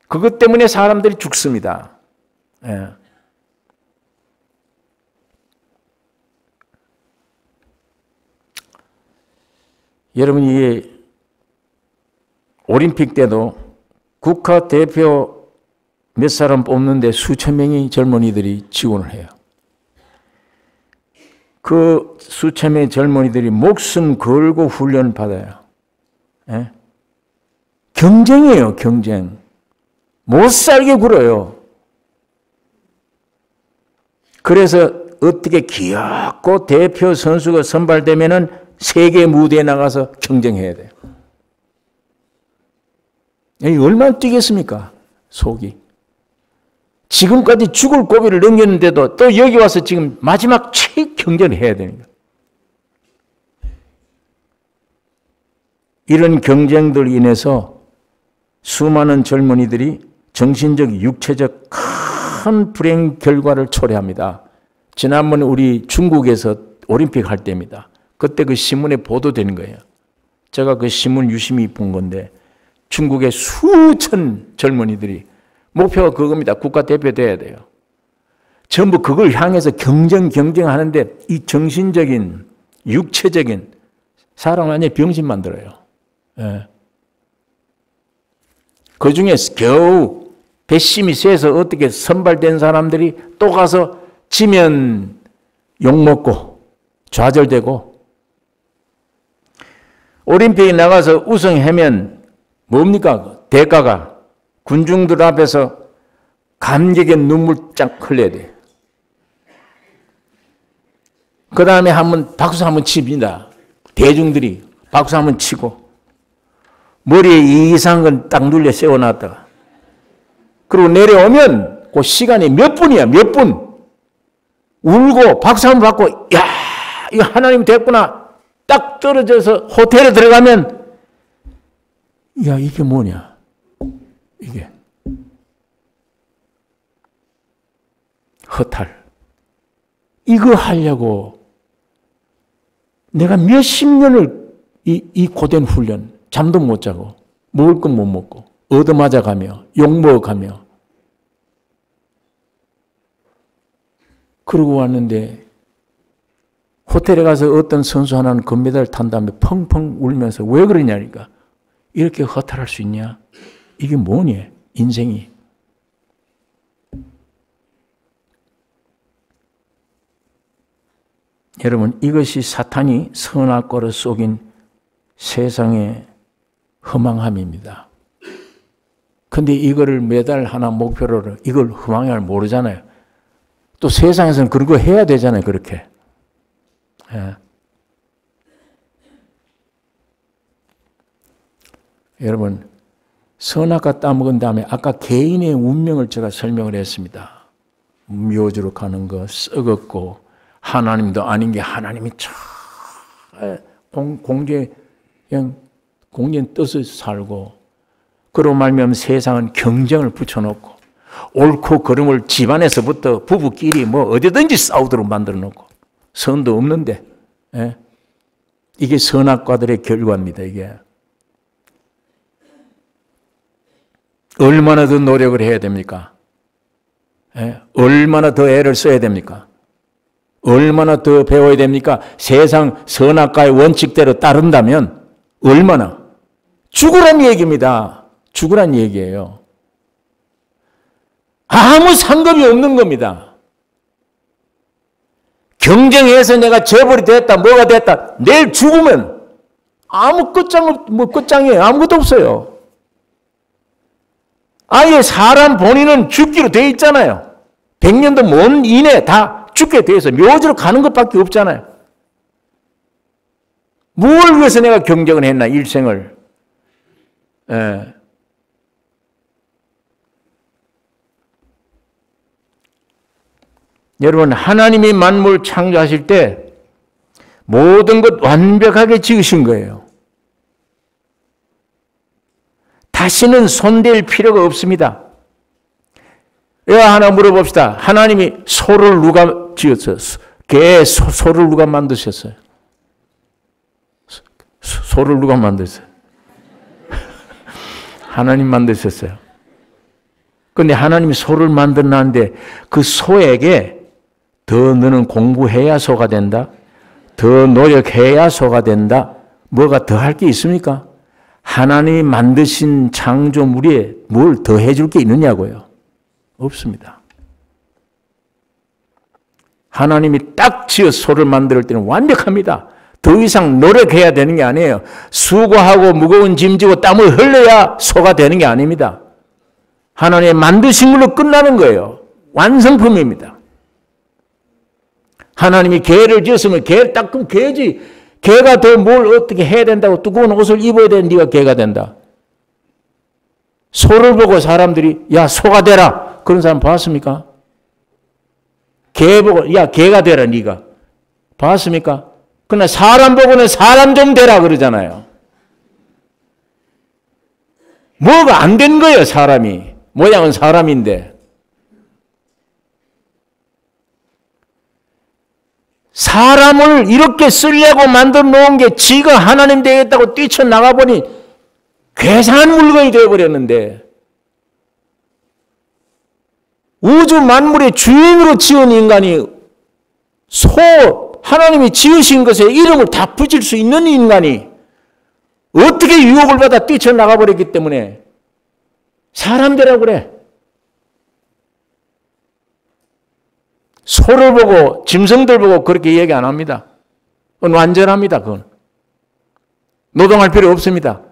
그것 때문에 사람들이 죽습니다. 예. 여러분, 이게 올림픽 때도 국가대표 몇 사람 뽑는데 수천 명의 젊은이들이 지원을 해요. 그 수천 명의 젊은이들이 목숨 걸고 훈련을 받아요. 예? 경쟁이에요, 경쟁. 못 살게 굴어요. 그래서 어떻게 귀엽고 대표 선수가 선발되면은 세계 무대에 나가서 경쟁해야 돼요. 얼마나 뛰겠습니까? 속이. 지금까지 죽을 고비를 넘겼는데도 또 여기 와서 지금 마지막 최 경쟁을 해야 되는 거예요. 이런 경쟁들 인해서 수많은 젊은이들이 정신적, 육체적 큰 불행 결과를 초래합니다. 지난번에 우리 중국에서 올림픽 할 때입니다. 그때 그 신문에 보도되는 거예요. 제가 그 신문 유심히 본 건데 중국의 수천 젊은이들이 목표가 그겁니다. 국가대표 돼야 돼요. 전부 그걸 향해서 경쟁하는데 이 정신적인, 육체적인 사람 완전히 병신 만들어요. 예. 그 중에 겨우 배심이 세서 어떻게 선발된 사람들이 또 가서 지면 욕먹고 좌절되고 올림픽에 나가서 우승하면 뭡니까? 대가가 군중들 앞에서 감격의 눈물 쫙 흘려야 돼. 그 다음에 박수 한번 칩니다. 대중들이 박수 한번 치고 머리에 이상한 건 딱 눌려 세워놨다가 그리고 내려오면 그 시간이 몇 분이야, 몇 분. 울고 박수 한번 받고 야, 이거 하나님 됐구나. 딱 떨어져서 호텔에 들어가면 야, 이게 뭐냐? 이게 허탈. 이거 하려고 내가 몇십 년을 이 고된 훈련, 잠도 못 자고 먹을 건 못 먹고 얻어맞아 가며 욕 먹어 가며 그러고 왔는데 호텔에 가서 어떤 선수 하나는 금메달 탄 다음에 펑펑 울면서 왜 그러냐니까 이렇게 허탈할 수 있냐? 이게 뭐니? 인생이. 여러분, 이것이 사탄이 선악과를 속인 세상의 허망함입니다. 근데 이거를 매달 하나 목표로 이걸 허망함을 모르잖아요. 또 세상에서는 그런 거 해야 되잖아요, 그렇게. 예. 여러분, 선악과 따먹은 다음에 아까 개인의 운명을 제가 설명을 했습니다. 묘지로 가는 거, 썩었고, 하나님도 아닌 게 하나님이 공중에 뜻을 살고, 그로 말미암아 세상은 경쟁을 붙여놓고, 옳고 그름을 집안에서부터 부부끼리 뭐 어디든지 싸우도록 만들어 놓고, 선도 없는데, 예? 이게 선악과들의 결과입니다, 이게. 얼마나 더 노력을 해야 됩니까? 예? 얼마나 더 애를 써야 됩니까? 얼마나 더 배워야 됩니까? 세상 선악과의 원칙대로 따른다면 얼마나? 죽으란 얘기입니다. 죽으란 얘기예요. 아무 상관이 없는 겁니다. 경쟁해서 내가 재벌이 됐다, 뭐가 됐다, 내일 죽으면 아무 끝장이에요. 아무것도 없어요. 아예 사람 본인은 죽기로 돼 있잖아요. 100년도 먼 이내 다 죽게 돼 있어요. 묘지로 가는 것밖에 없잖아요. 뭘 위해서 내가 경쟁을 했나, 일생을. 예. 여러분, 하나님이 만물 창조하실 때 모든 것 완벽하게 지으신 거예요. 다시는 손댈 필요가 없습니다. 하나 물어봅시다. 하나님이 소를 누가 지었어요? 소를 누가 만드셨어요? 소를 누가 만드셨어요? 하나님 만드셨어요. 그런데 하나님이 소를 만들었는데 그 소에게 더 너는 공부해야 소가 된다. 더 노력해야 소가 된다. 뭐가 더 할 게 있습니까? 하나님이 만드신 창조물에 뭘 더 해줄 게 있느냐고요. 없습니다. 하나님이 딱 지어 소를 만들 때는 완벽합니다. 더 이상 노력해야 되는 게 아니에요. 수고하고 무거운 짐지고 땀을 흘려야 소가 되는 게 아닙니다. 하나님의 만드신 걸로 끝나는 거예요. 완성품입니다. 하나님이 개를 지었으면 개를 닦으면 개지. 개가 더 뭘 어떻게 해야 된다고 두꺼운 옷을 입어야 되는 네가 개가 된다. 소를 보고 사람들이 야 소가 되라. 그런 사람 봤습니까? 개 보고 야 개가 되라 네가. 봤습니까? 그러나 사람 보고는 사람 좀 되라 그러잖아요. 뭐가 안 된 거예요 사람이. 모양은 사람인데. 사람을 이렇게 쓰려고 만들어 놓은 게 지가 하나님 되겠다고 뛰쳐나가 보니 괴상한 물건이 되어버렸는데 우주 만물의 주인으로 지은 인간이 하나님이 지으신 것에 이름을 다 붙일 수 있는 인간이 어떻게 유혹을 받아 뛰쳐나가 버렸기 때문에 사람들이라고 그래. 소를 보고 짐승들 보고 그렇게 얘기 안 합니다. 그건 완전합니다. 그건. 노동할 필요 없습니다.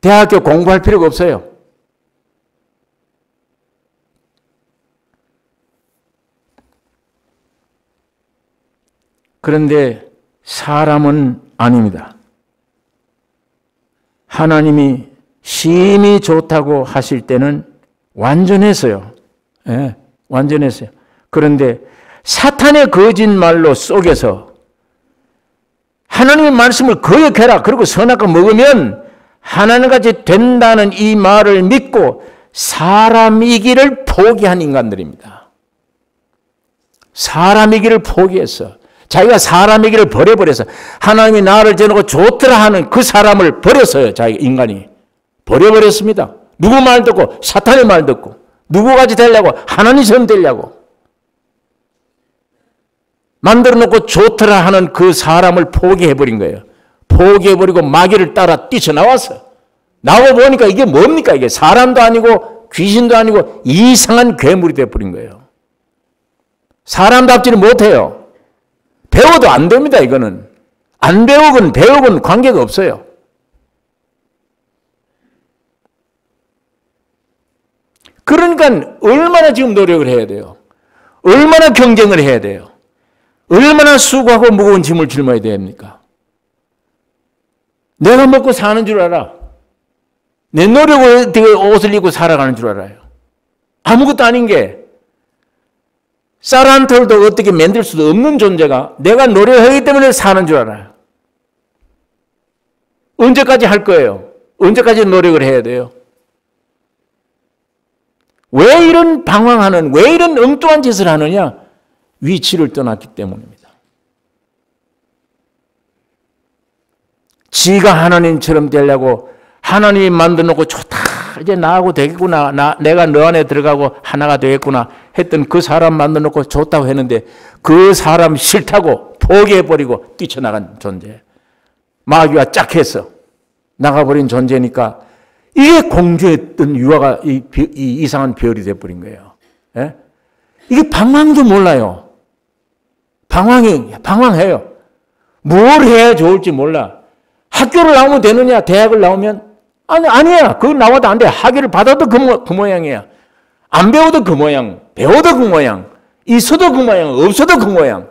대학교 공부할 필요가 없어요. 그런데 사람은 아닙니다. 하나님이 심히 좋다고 하실 때는 완전했어요. 예, 완전했어요. 그런데 사탄의 거짓말로 속여서 하나님의 말씀을 거역해라. 그리고 선악과 먹으면 하나님같이 된다는 이 말을 믿고 사람이기를 포기한 인간들입니다. 사람이기를 포기했어. 자기가 사람이기를 버려버려서 하나님이 나를 저놓고 좋더라 하는 그 사람을 버렸어요. 자기 인간이. 버려버렸습니다. 누구 말 듣고 사탄의 말 듣고 누구같이 되려고 하나님처럼 되려고 만들어 놓고 좋더라 하는 그 사람을 포기해버린 거예요. 포기해버리고 마귀를 따라 뛰쳐나왔어. 나와 보니까 이게 뭡니까? 이게 사람도 아니고 귀신도 아니고 이상한 괴물이 되어버린 거예요. 사람답지는 못해요. 배워도 안 됩니다. 이거는. 안 배우건 관계가 없어요. 그러니까 얼마나 지금 노력을 해야 돼요. 얼마나 경쟁을 해야 돼요. 얼마나 수고하고 무거운 짐을 짊어야 됩니까? 내가 먹고 사는 줄 알아. 내 노력을 어떻게 옷을 입고 살아가는 줄 알아요. 아무것도 아닌 게 쌀 한 톨도 어떻게 만들 수도 없는 존재가 내가 노력하기 때문에 사는 줄 알아요. 언제까지 할 거예요? 언제까지 노력을 해야 돼요? 왜 이런 방황하는, 왜 이런 엉뚱한 짓을 하느냐? 위치를 떠났기 때문입니다. 지가 하나님처럼 되려고 하나님이 만들어 놓고 좋다. 이제 나하고 되겠구나. 내가 너 안에 들어가고 하나가 되겠구나 했던 그 사람 만들어 놓고 좋다고 했는데 그 사람 싫다고 포기해버리고 뛰쳐나간 존재. 마귀와 짝해서 나가버린 존재니까 이게 공주했던 유아가 이 이상한 별이 되어버린 거예요. 예? 이게 방황도 몰라요. 방황해요. 뭘 해야 좋을지 몰라. 학교를 나오면 되느냐? 대학을 나오면? 아니야. 그거 나와도 안 돼. 학위를 받아도 그 모양이야. 안 배워도 그 모양. 배워도 그 모양. 있어도 그 모양. 없어도 그 모양.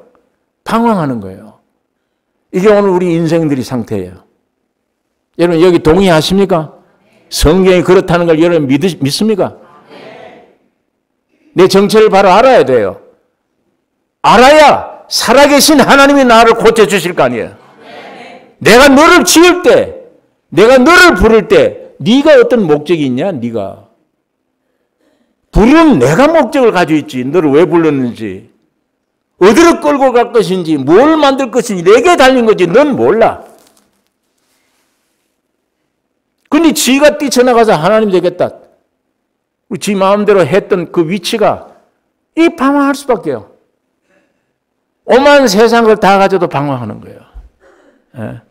방황하는 거예요. 이게 오늘 우리 인생들이 상태예요. 여러분 여기 동의하십니까? 성경이 그렇다는 걸 여러분 믿습니까? 내 정체를 바로 알아야 돼요. 알아야 살아계신 하나님이 나를 고쳐주실 거 아니에요. 내가 너를 지을 때, 내가 너를 부를 때 네가 어떤 목적이 있냐? 네가. 부르는 내가 목적을 가지고 있지. 너를 왜 불렀는지. 어디로 끌고 갈 것인지, 뭘 만들 것인지 내게 달린 거지. 넌 몰라. 근데 지가 뛰쳐나가서 하나님 되겠다. 지 마음대로 했던 그 위치가 이 방황할 수밖에요. 오만 세상을 다 가져도 방황하는 거예요. 예.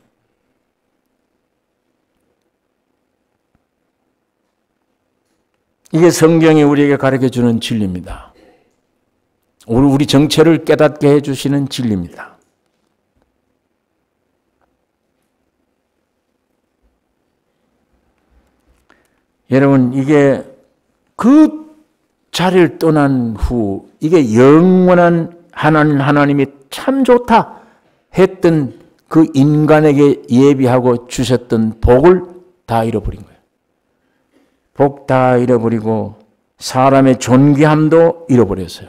이게 성경이 우리에게 가르쳐주는 진리입니다. 우리 정체를 깨닫게 해주시는 진리입니다. 여러분, 이게 그 자리를 떠난 후 이게 영원한 하나님이 참 좋다 했던 그 인간에게 예비하고 주셨던 복을 다 잃어버린 거예요. 복 다 잃어버리고 사람의 존귀함도 잃어버렸어요.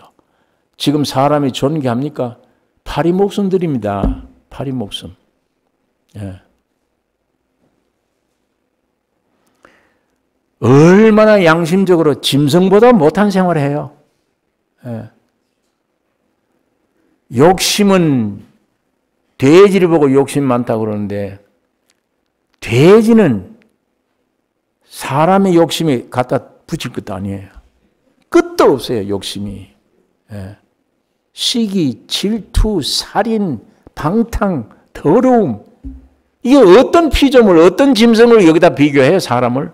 지금 사람이 존귀합니까? 파리 목숨 드립니다. 파리 목숨. 예. 얼마나 양심적으로 짐승보다 못한 생활을 해요. 예. 욕심은 돼지를 보고 욕심 많다고 그러는데 돼지는 사람의 욕심이 갖다 붙일 것도 아니에요. 끝도 없어요, 욕심이. 예. 시기, 질투, 살인, 방탕, 더러움. 이게 어떤 피조물, 어떤 짐승을 여기다 비교해요, 사람을?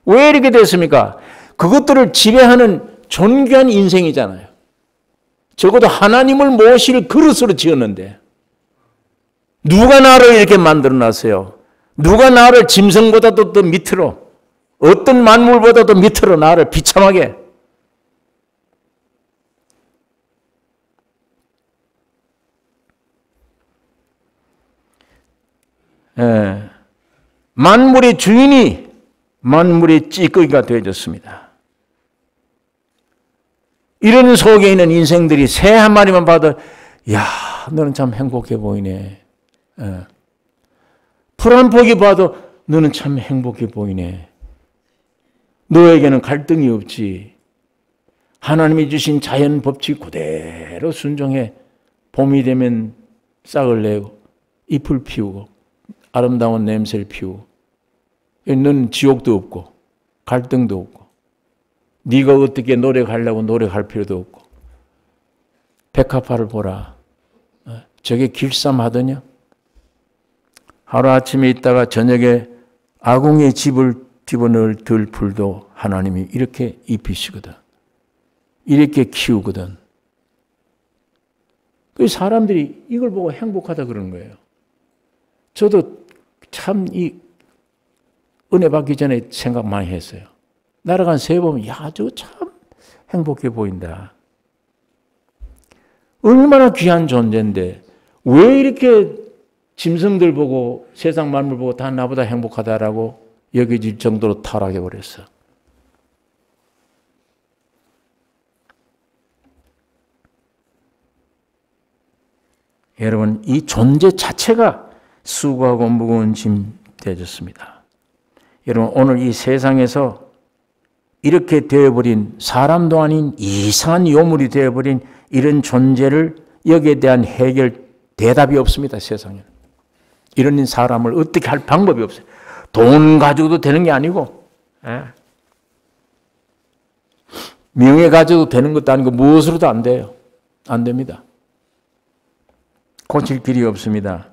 왜 이렇게 됐습니까? 그것들을 지배하는 존귀한 인생이잖아요. 적어도 하나님을 모실 그릇으로 지었는데 누가 나를 이렇게 만들어놨어요? 누가 나를 짐승보다도 더 밑으로, 어떤 만물보다도 밑으로 나를 비참하게. 예. 만물의 주인이 만물의 찌꺼기가 되어졌습니다. 이런 속에 있는 인생들이 새 한 마리만 봐도 야, 너는 참 행복해 보이네. 예. 풀 한 포기 봐도 너는 참 행복해 보이네. 너에게는 갈등이 없지. 하나님이 주신 자연 법칙 그대로 순종해. 봄이 되면 싹을 내고 잎을 피우고 아름다운 냄새를 피우고 너는 지옥도 없고 갈등도 없고 네가 어떻게 노력하려고 노력할 필요도 없고 백합화를 보라. 저게 길쌈하더냐? 하루아침에 있다가 저녁에 아궁이에 집을 집어넣을 들풀도 하나님이 이렇게 입히시거든. 이렇게 키우거든. 그 사람들이 이걸 보고 행복하다 그러는 거예요. 저도 참 이 은혜 받기 전에 생각 많이 했어요. 날아간 새 보면 야, 저거 참 행복해 보인다. 얼마나 귀한 존재인데 왜 이렇게 짐승들 보고 세상 만물 보고 다 나보다 행복하다라고 여겨질 정도로 타락해 버렸어. 여러분, 이 존재 자체가 수고하고 무거운 짐 되어졌습니다. 여러분, 오늘 이 세상에서 이렇게 되어버린 사람도 아닌 이상한 요물이 되어버린 이런 존재를 여기에 대한 해결 대답이 없습니다. 세상에는. 이런 사람을 어떻게 할 방법이 없어요. 돈 가지고도 되는 게 아니고 명예 가지고도 되는 것도 아니고 무엇으로도 안 돼요. 안 됩니다. 고칠 길이 없습니다.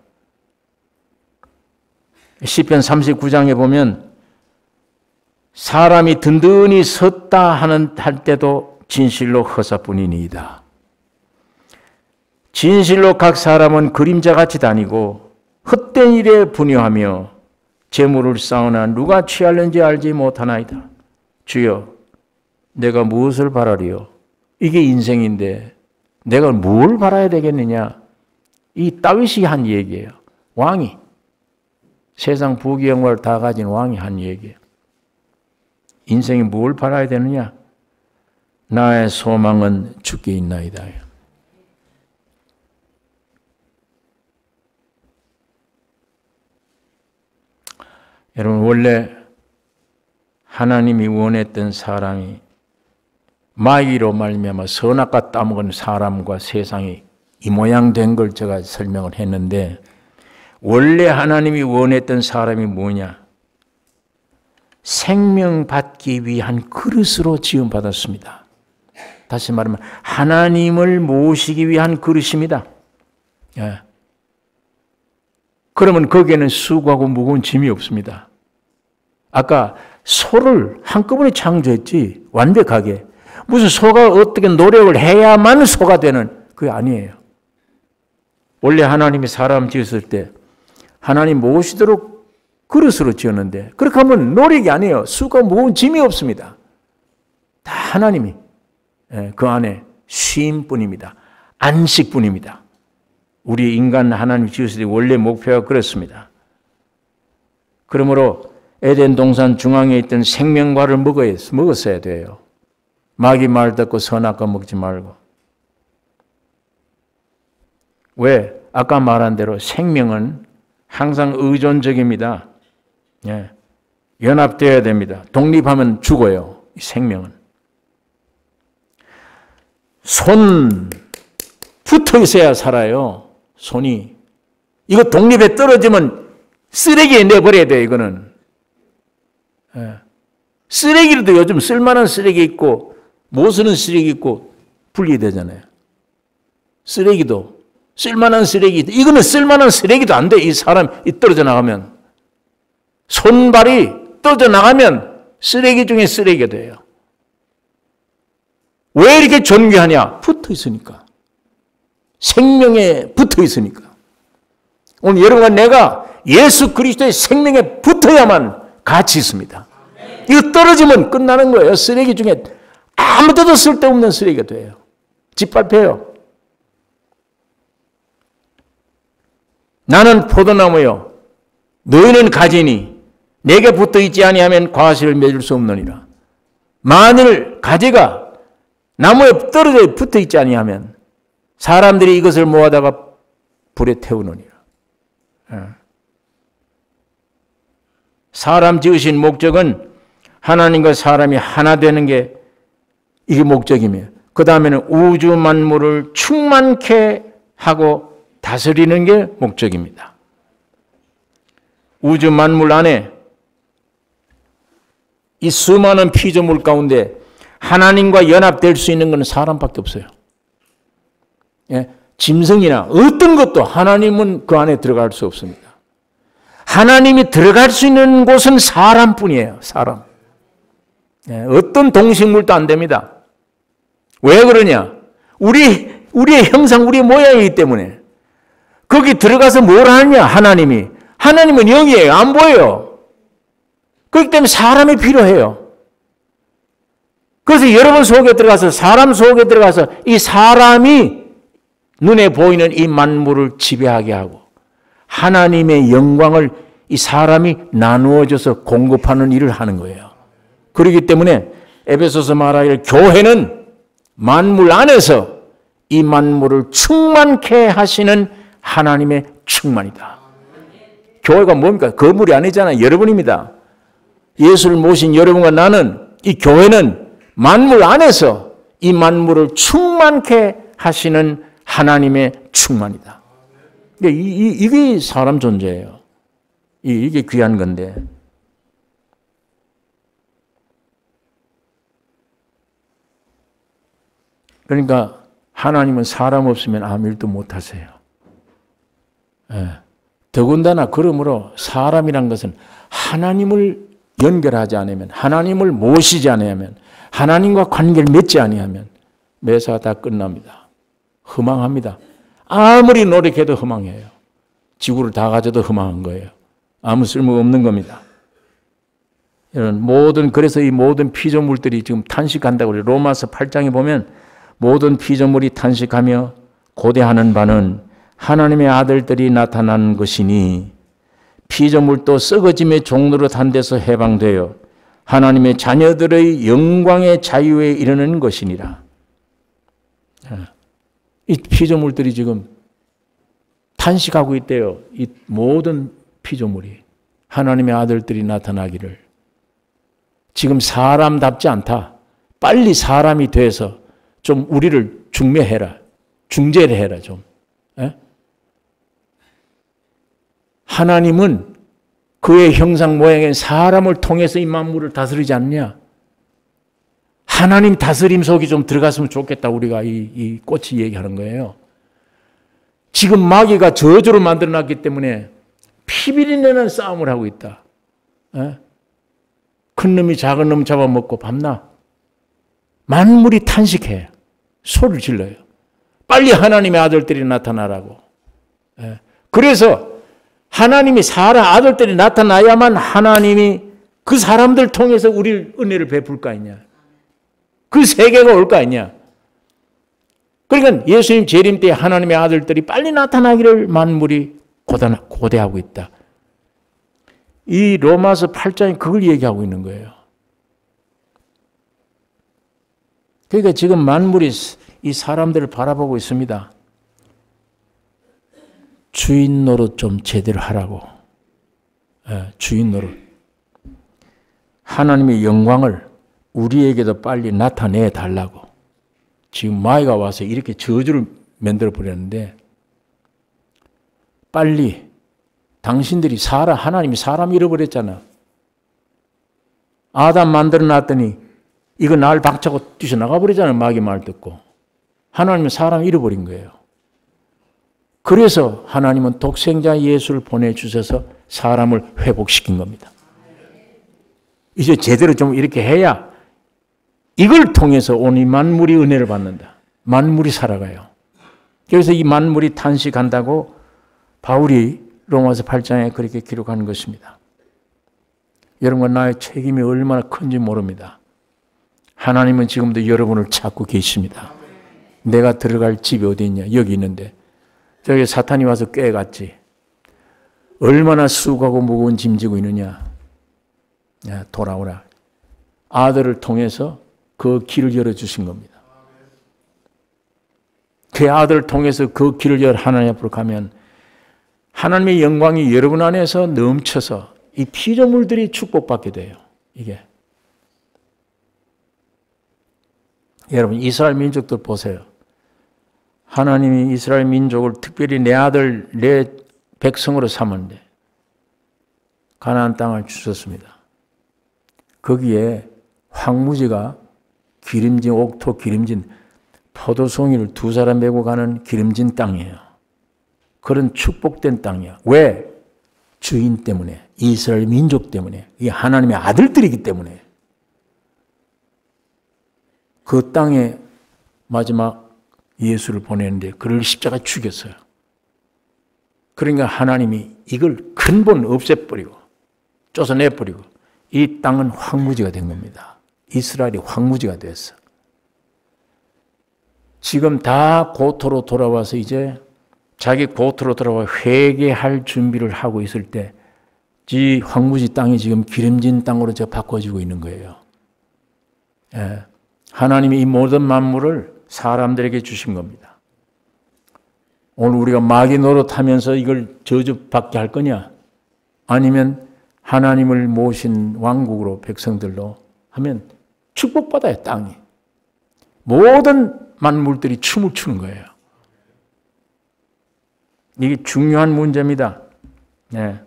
시편 39장에 보면 사람이 든든히 섰다 할 때도 진실로 허사뿐이니이다. 진실로 각 사람은 그림자같이 다니고 헛된 일에 분유하며 재물을 쌓으나 누가 취하는지 알지 못하나이다. 주여, 내가 무엇을 바라리요? 이게 인생인데 내가 뭘 바라야 되겠느냐? 이 다윗이 한 얘기예요. 왕이. 세상 부귀영화를 다 가진 왕이 한 얘기예요. 인생이 뭘 바라야 되느냐? 나의 소망은 주께 있나이다. 여러분, 원래 하나님이 원했던 사람이 마귀로 말미암아 선악과 따먹은 사람과 세상이 이 모양 된 걸 제가 설명을 했는데 원래 하나님이 원했던 사람이 뭐냐? 생명 받기 위한 그릇으로 지음받았습니다. 다시 말하면 하나님을 모시기 위한 그릇입니다. 예. 그러면 거기에는 수고하고 무거운 짐이 없습니다. 아까 소를 한꺼번에 창조했지 완벽하게. 무슨 소가 어떻게 노력을 해야만 소가 되는 그게 아니에요. 원래 하나님이 사람 지었을 때 하나님 모시도록 그릇으로 지었는데 그렇게 하면 노력이 아니에요. 수가 무거운 짐이 없습니다. 다 하나님이 그 안에 쉼뿐입니다. 안식뿐입니다. 우리 인간 하나님 지으실 때 원래 목표가 그렇습니다. 그러므로 에덴 동산 중앙에 있던 생명과를 먹었어야 돼요. 마귀 말 듣고 선악과 먹지 말고. 왜? 아까 말한 대로 생명은 항상 의존적입니다. 예. 연합되어야 됩니다. 독립하면 죽어요. 생명은. 손 붙어 있어야 살아요. 손이. 이거 독립에 떨어지면 쓰레기에 내버려야 돼요. 이거는. 예. 쓰레기로도 요즘 쓸만한 쓰레기 있고 못 쓰는 쓰레기 있고 분리되잖아요. 쓰레기도 쓸만한 쓰레기 이거는 쓸만한 쓰레기도 안 돼. 이 사람 떨어져 나가면 손발이 떨어져 나가면 쓰레기 중에 쓰레기가 돼요. 왜 이렇게 존귀하냐? 붙어 있으니까. 생명에 붙어 있으니까. 오늘 여러분과 내가 예수 그리스도의 생명에 붙어야만 가치 있습니다. 이거 떨어지면 끝나는 거예요. 쓰레기 중에 아무 데도 쓸데없는 쓰레기가 돼요. 짓밟혀요. 나는 포도나무요. 너희는 가지니 내게 붙어 있지 아니하면 과실을 맺을 수 없느니라. 만일 가지가 나무에 떨어져 붙어 있지 아니하면 사람들이 이것을 모아다가 불에 태우느니라. 사람 지으신 목적은 하나님과 사람이 하나 되는 게 이게 목적이며 그 다음에는 우주 만물을 충만케 하고 다스리는 게 목적입니다. 우주 만물 안에 이 수많은 피조물 가운데 하나님과 연합될 수 있는 것은 사람밖에 없어요. 예? 짐승이나 어떤 것도 하나님은 그 안에 들어갈 수 없습니다. 하나님이 들어갈 수 있는 곳은 사람뿐이에요. 사람. 예, 어떤 동식물도 안 됩니다. 왜 그러냐? 우리의 형상, 우리의 모양이기 때문에. 거기 들어가서 뭘 하느냐? 하나님이. 하나님은 영이에요. 안 보여요. 그렇기 때문에 사람이 필요해요. 그래서 여러분 속에 들어가서 사람 속에 들어가서 이 사람이 눈에 보이는 이 만물을 지배하게 하고 하나님의 영광을 이 사람이 나누어져서 공급하는 일을 하는 거예요. 그렇기 때문에 에베소서 말하기를 교회는 만물 안에서 이 만물을 충만케 하시는 하나님의 충만이다. 교회가 뭡니까? 건물이 아니잖아요. 여러분입니다. 예수를 모신 여러분과 나는 이 교회는 만물 안에서 이 만물을 충만케 하시는 하나님의 충만이다. 이게 사람 존재예요. 이게 귀한 건데. 그러니까 하나님은 사람 없으면 아무 일도 못 하세요. 예. 더군다나 그러므로 사람이란 것은 하나님을 연결하지 않으면, 하나님을 모시지 않으면, 하나님과 관계를 맺지 아니하면 매사가 다 끝납니다. 허망합니다. 아무리 노력해도 허망해요. 지구를 다 가져도 허망한 거예요. 아무 쓸모 없는 겁니다. 그래서 이 모든 피조물들이 지금 탄식한다고 그래요. 로마서 8장에 보면 모든 피조물이 탄식하며 고대하는 바는 하나님의 아들들이 나타난 것이니 피조물도 썩어짐의 종로로 단 데서 해방되어 하나님의 자녀들의 영광의 자유에 이르는 것이니라. 이 피조물들이 지금 탄식하고 있대요. 이 모든 피조물이 하나님의 아들들이 나타나기를. 지금 사람답지 않다. 빨리 사람이 돼서 좀 우리를 중매해라. 중재를 해라 좀. 에? 하나님은 그의 형상 모양의 사람을 통해서 이 만물을 다스리지 않냐? 하나님 다스림 속에 좀 들어갔으면 좋겠다. 우리가 이 꽃이 얘기하는 거예요. 지금 마귀가 저주를 만들어놨기 때문에 피비린내는 싸움을 하고 있다. 큰 놈이 작은 놈 잡아먹고 밤낮 만물이 탄식해. 소리를 질러요. 빨리 하나님의 아들들이 나타나라고. 그래서 하나님이 사람 아들들이 나타나야만 하나님이 그 사람들 통해서 우리 은혜를 베풀 거 아니냐. 그 세계가 올 거 아니냐. 그러니까 예수님 재림 때 하나님의 아들들이 빨리 나타나기를 만물이 고대하고 있다. 이 로마서 8장이 그걸 얘기하고 있는 거예요. 그러니까 지금 만물이 이 사람들을 바라보고 있습니다. 주인 노릇 좀 제대로 하라고. 주인 노릇. 하나님의 영광을 우리에게도 빨리 나타내 달라고. 지금 마귀가 와서 이렇게 저주를 만들어 버렸는데 빨리 당신들이 하나님이 사람 잃어버렸잖아. 아담 만들어 놨더니 이거 날 박차고 뛰쳐나가 버리잖아. 마귀 말 듣고. 하나님은 사람 잃어버린 거예요. 그래서 하나님은 독생자 예수를 보내주셔서 사람을 회복시킨 겁니다. 이제 제대로 좀 이렇게 해야 이걸 통해서 온 이 만물이 은혜를 받는다. 만물이 살아가요. 그래서 이 만물이 탄식한다고 바울이 로마서 8장에 그렇게 기록하는 것입니다. 여러분과 나의 책임이 얼마나 큰지 모릅니다. 하나님은 지금도 여러분을 찾고 계십니다. 내가 들어갈 집이 어디 있냐? 여기 있는데 저기 사탄이 와서 꿰갔지. 얼마나 수고하고 무거운 짐 지고 있느냐. 야, 돌아오라. 아들을 통해서 그 길을 열어주신 겁니다. 그 아들을 통해서 그 길을 열어 하나님 앞으로 가면 하나님의 영광이 여러분 안에서 넘쳐서 이 피조물들이 축복받게 돼요. 이게. 여러분 이스라엘 민족들 보세요. 하나님이 이스라엘 민족을 특별히 내 아들, 내 백성으로 삼았는데 가나안 땅을 주셨습니다. 거기에 황무지가 기름진 옥토 기름진 포도송이를 2사람 메고 가는 기름진 땅이에요. 그런 축복된 땅이야. 왜? 주인 때문에, 이스라엘 민족 때문에, 이 하나님의 아들들이기 때문에. 그 땅에 마지막 예수를 보내는데 그를 십자가에 죽였어요. 그러니까 하나님이 이걸 근본 없애버리고 쫓아내버리고 이 땅은 황무지가 된 겁니다. 이스라엘이 황무지가 됐어. 지금 다 고토로 돌아와서 이제 자기 고토로 돌아와 회개할 준비를 하고 있을 때 이 황무지 땅이 지금 기름진 땅으로 바꿔지고 있는 거예요. 예. 하나님이 이 모든 만물을 사람들에게 주신 겁니다. 오늘 우리가 마귀 노릇하면서 이걸 저주받게 할 거냐? 아니면 하나님을 모신 왕국으로 백성들로 하면 축복받아요, 땅이. 모든 만물들이 춤을 추는 거예요. 이게 중요한 문제입니다. 네.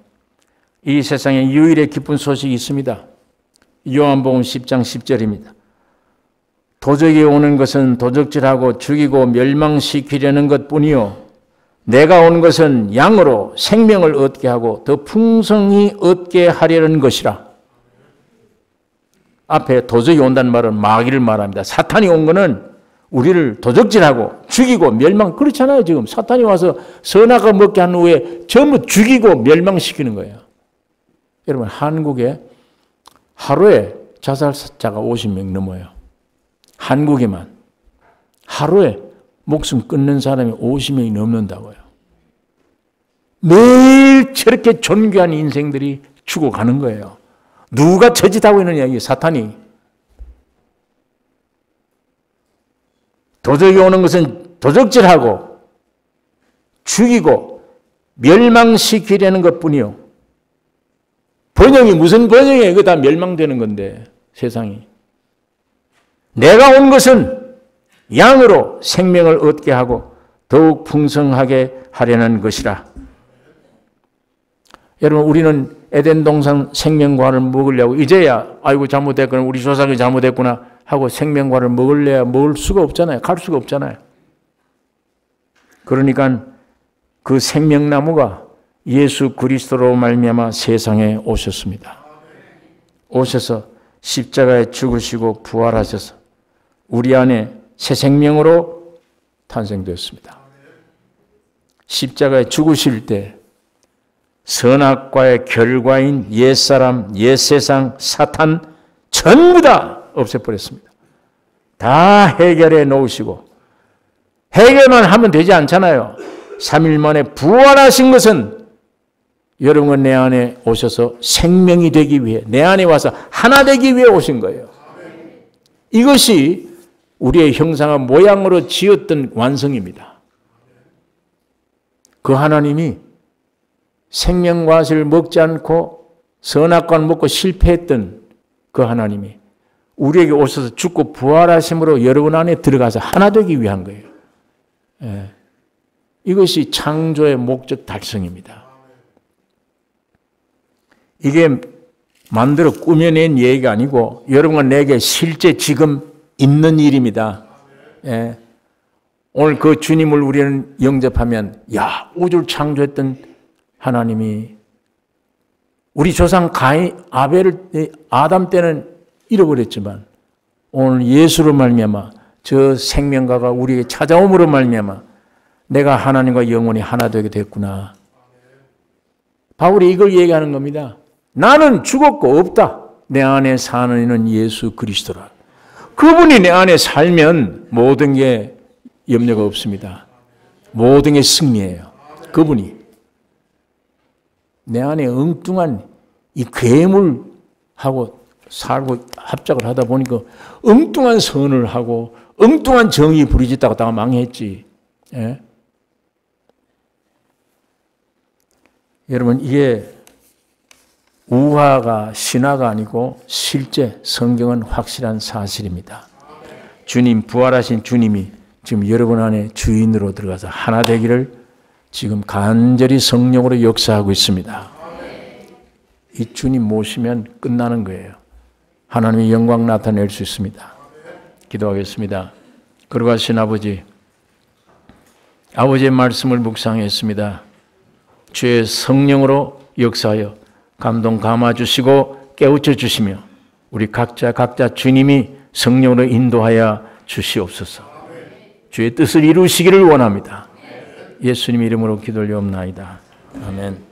이 세상에 유일의 기쁜 소식이 있습니다. 요한복음 10장 10절입니다. 도적이 오는 것은 도적질하고 죽이고 멸망시키려는 것뿐이요 내가 온 것은 양으로 생명을 얻게 하고 더 풍성히 얻게 하려는 것이라. 앞에 도적이 온다는 말은 마귀를 말합니다. 사탄이 온 것은 우리를 도적질하고 죽이고 멸망, 그렇잖아요. 지금 사탄이 와서 선악을 먹게 한 후에 전부 죽이고 멸망시키는 거예요. 여러분 한국에 하루에 자살자가 50명 넘어요. 한국에만 하루에 목숨 끊는 사람이 50명이 넘는다고요. 매일 저렇게 존귀한 인생들이 죽어가는 거예요. 누가 저짓하고 있느냐, 이게 사탄이. 도적이 오는 것은 도적질하고 죽이고 멸망시키려는 것뿐이요. 번영이 무슨 번영이에요? 이거 다 멸망되는 건데, 세상이. 내가 온 것은 양으로 생명을 얻게 하고 더욱 풍성하게 하려는 것이라. 여러분, 우리는 에덴 동산 생명과를 먹으려고 이제야 아이고 잘못됐구나 우리 조상이 잘못했구나 하고 생명과를 먹을래야 먹을 수가 없잖아요. 갈 수가 없잖아요. 그러니까 그 생명나무가 예수 그리스도로 말미암아 세상에 오셨습니다. 오셔서 십자가에 죽으시고 부활하셔서 우리 안에 새 생명으로 탄생되었습니다. 십자가에 죽으실 때 선악과의 결과인 옛사람, 옛세상, 사탄 전부 다 없애버렸습니다. 다 해결해 놓으시고 해결만 하면 되지 않잖아요. 3일 만에 부활하신 것은 여러분 내 안에 오셔서 생명이 되기 위해 내 안에 와서 하나 되기 위해 오신 거예요. 이것이 우리의 형상과 모양으로 지었던 완성입니다. 그 하나님이 생명과실을 먹지 않고 선악과를 먹고 실패했던 그 하나님이 우리에게 오셔서 죽고 부활하심으로 여러분 안에 들어가서 하나 되기 위한 거예요. 예. 이것이 창조의 목적 달성입니다. 이게 만들어 꾸며낸 얘기가 아니고 여러분과 내게 실제 지금 있는 일입니다. 예. 오늘 그 주님을 우리는 영접하면 야 우주를 창조했던 하나님이 우리 조상 아담 때는 잃어버렸지만 오늘 예수로 말미암아 저 생명가가 우리에게 찾아옴으로 말미암아 내가 하나님과 영원히 하나 되게 됐구나. 바울이 이걸 얘기하는 겁니다. 나는 죽었고 없다. 내 안에 사는 이는 예수 그리스도라. 그분이 내 안에 살면 모든 게 염려가 없습니다. 모든 게 승리예요. 그분이. 내 안에 엉뚱한 이 괴물하고 살고 합작을 하다 보니까 엉뚱한 선을 하고 엉뚱한 정의 부리짓다가 다 망했지. 예? 여러분 이게 우화가 신화가 아니고 실제 성경은 확실한 사실입니다. 주님 부활하신 주님이 지금 여러분 안에 주인으로 들어가서 하나 되기를 지금 간절히 성령으로 역사하고 있습니다. 이 주님 모시면 끝나는 거예요. 하나님의 영광 나타낼 수 있습니다. 기도하겠습니다. 거룩하신 아버지, 아버지의 말씀을 묵상했습니다. 주의 성령으로 역사하여 감동 감아 주시고 깨우쳐 주시며 우리 각자 주님이 성령으로 인도하여 주시옵소서. 주의 뜻을 이루시기를 원합니다. 예수님 이름으로 기도 올려옵나이다. 아멘.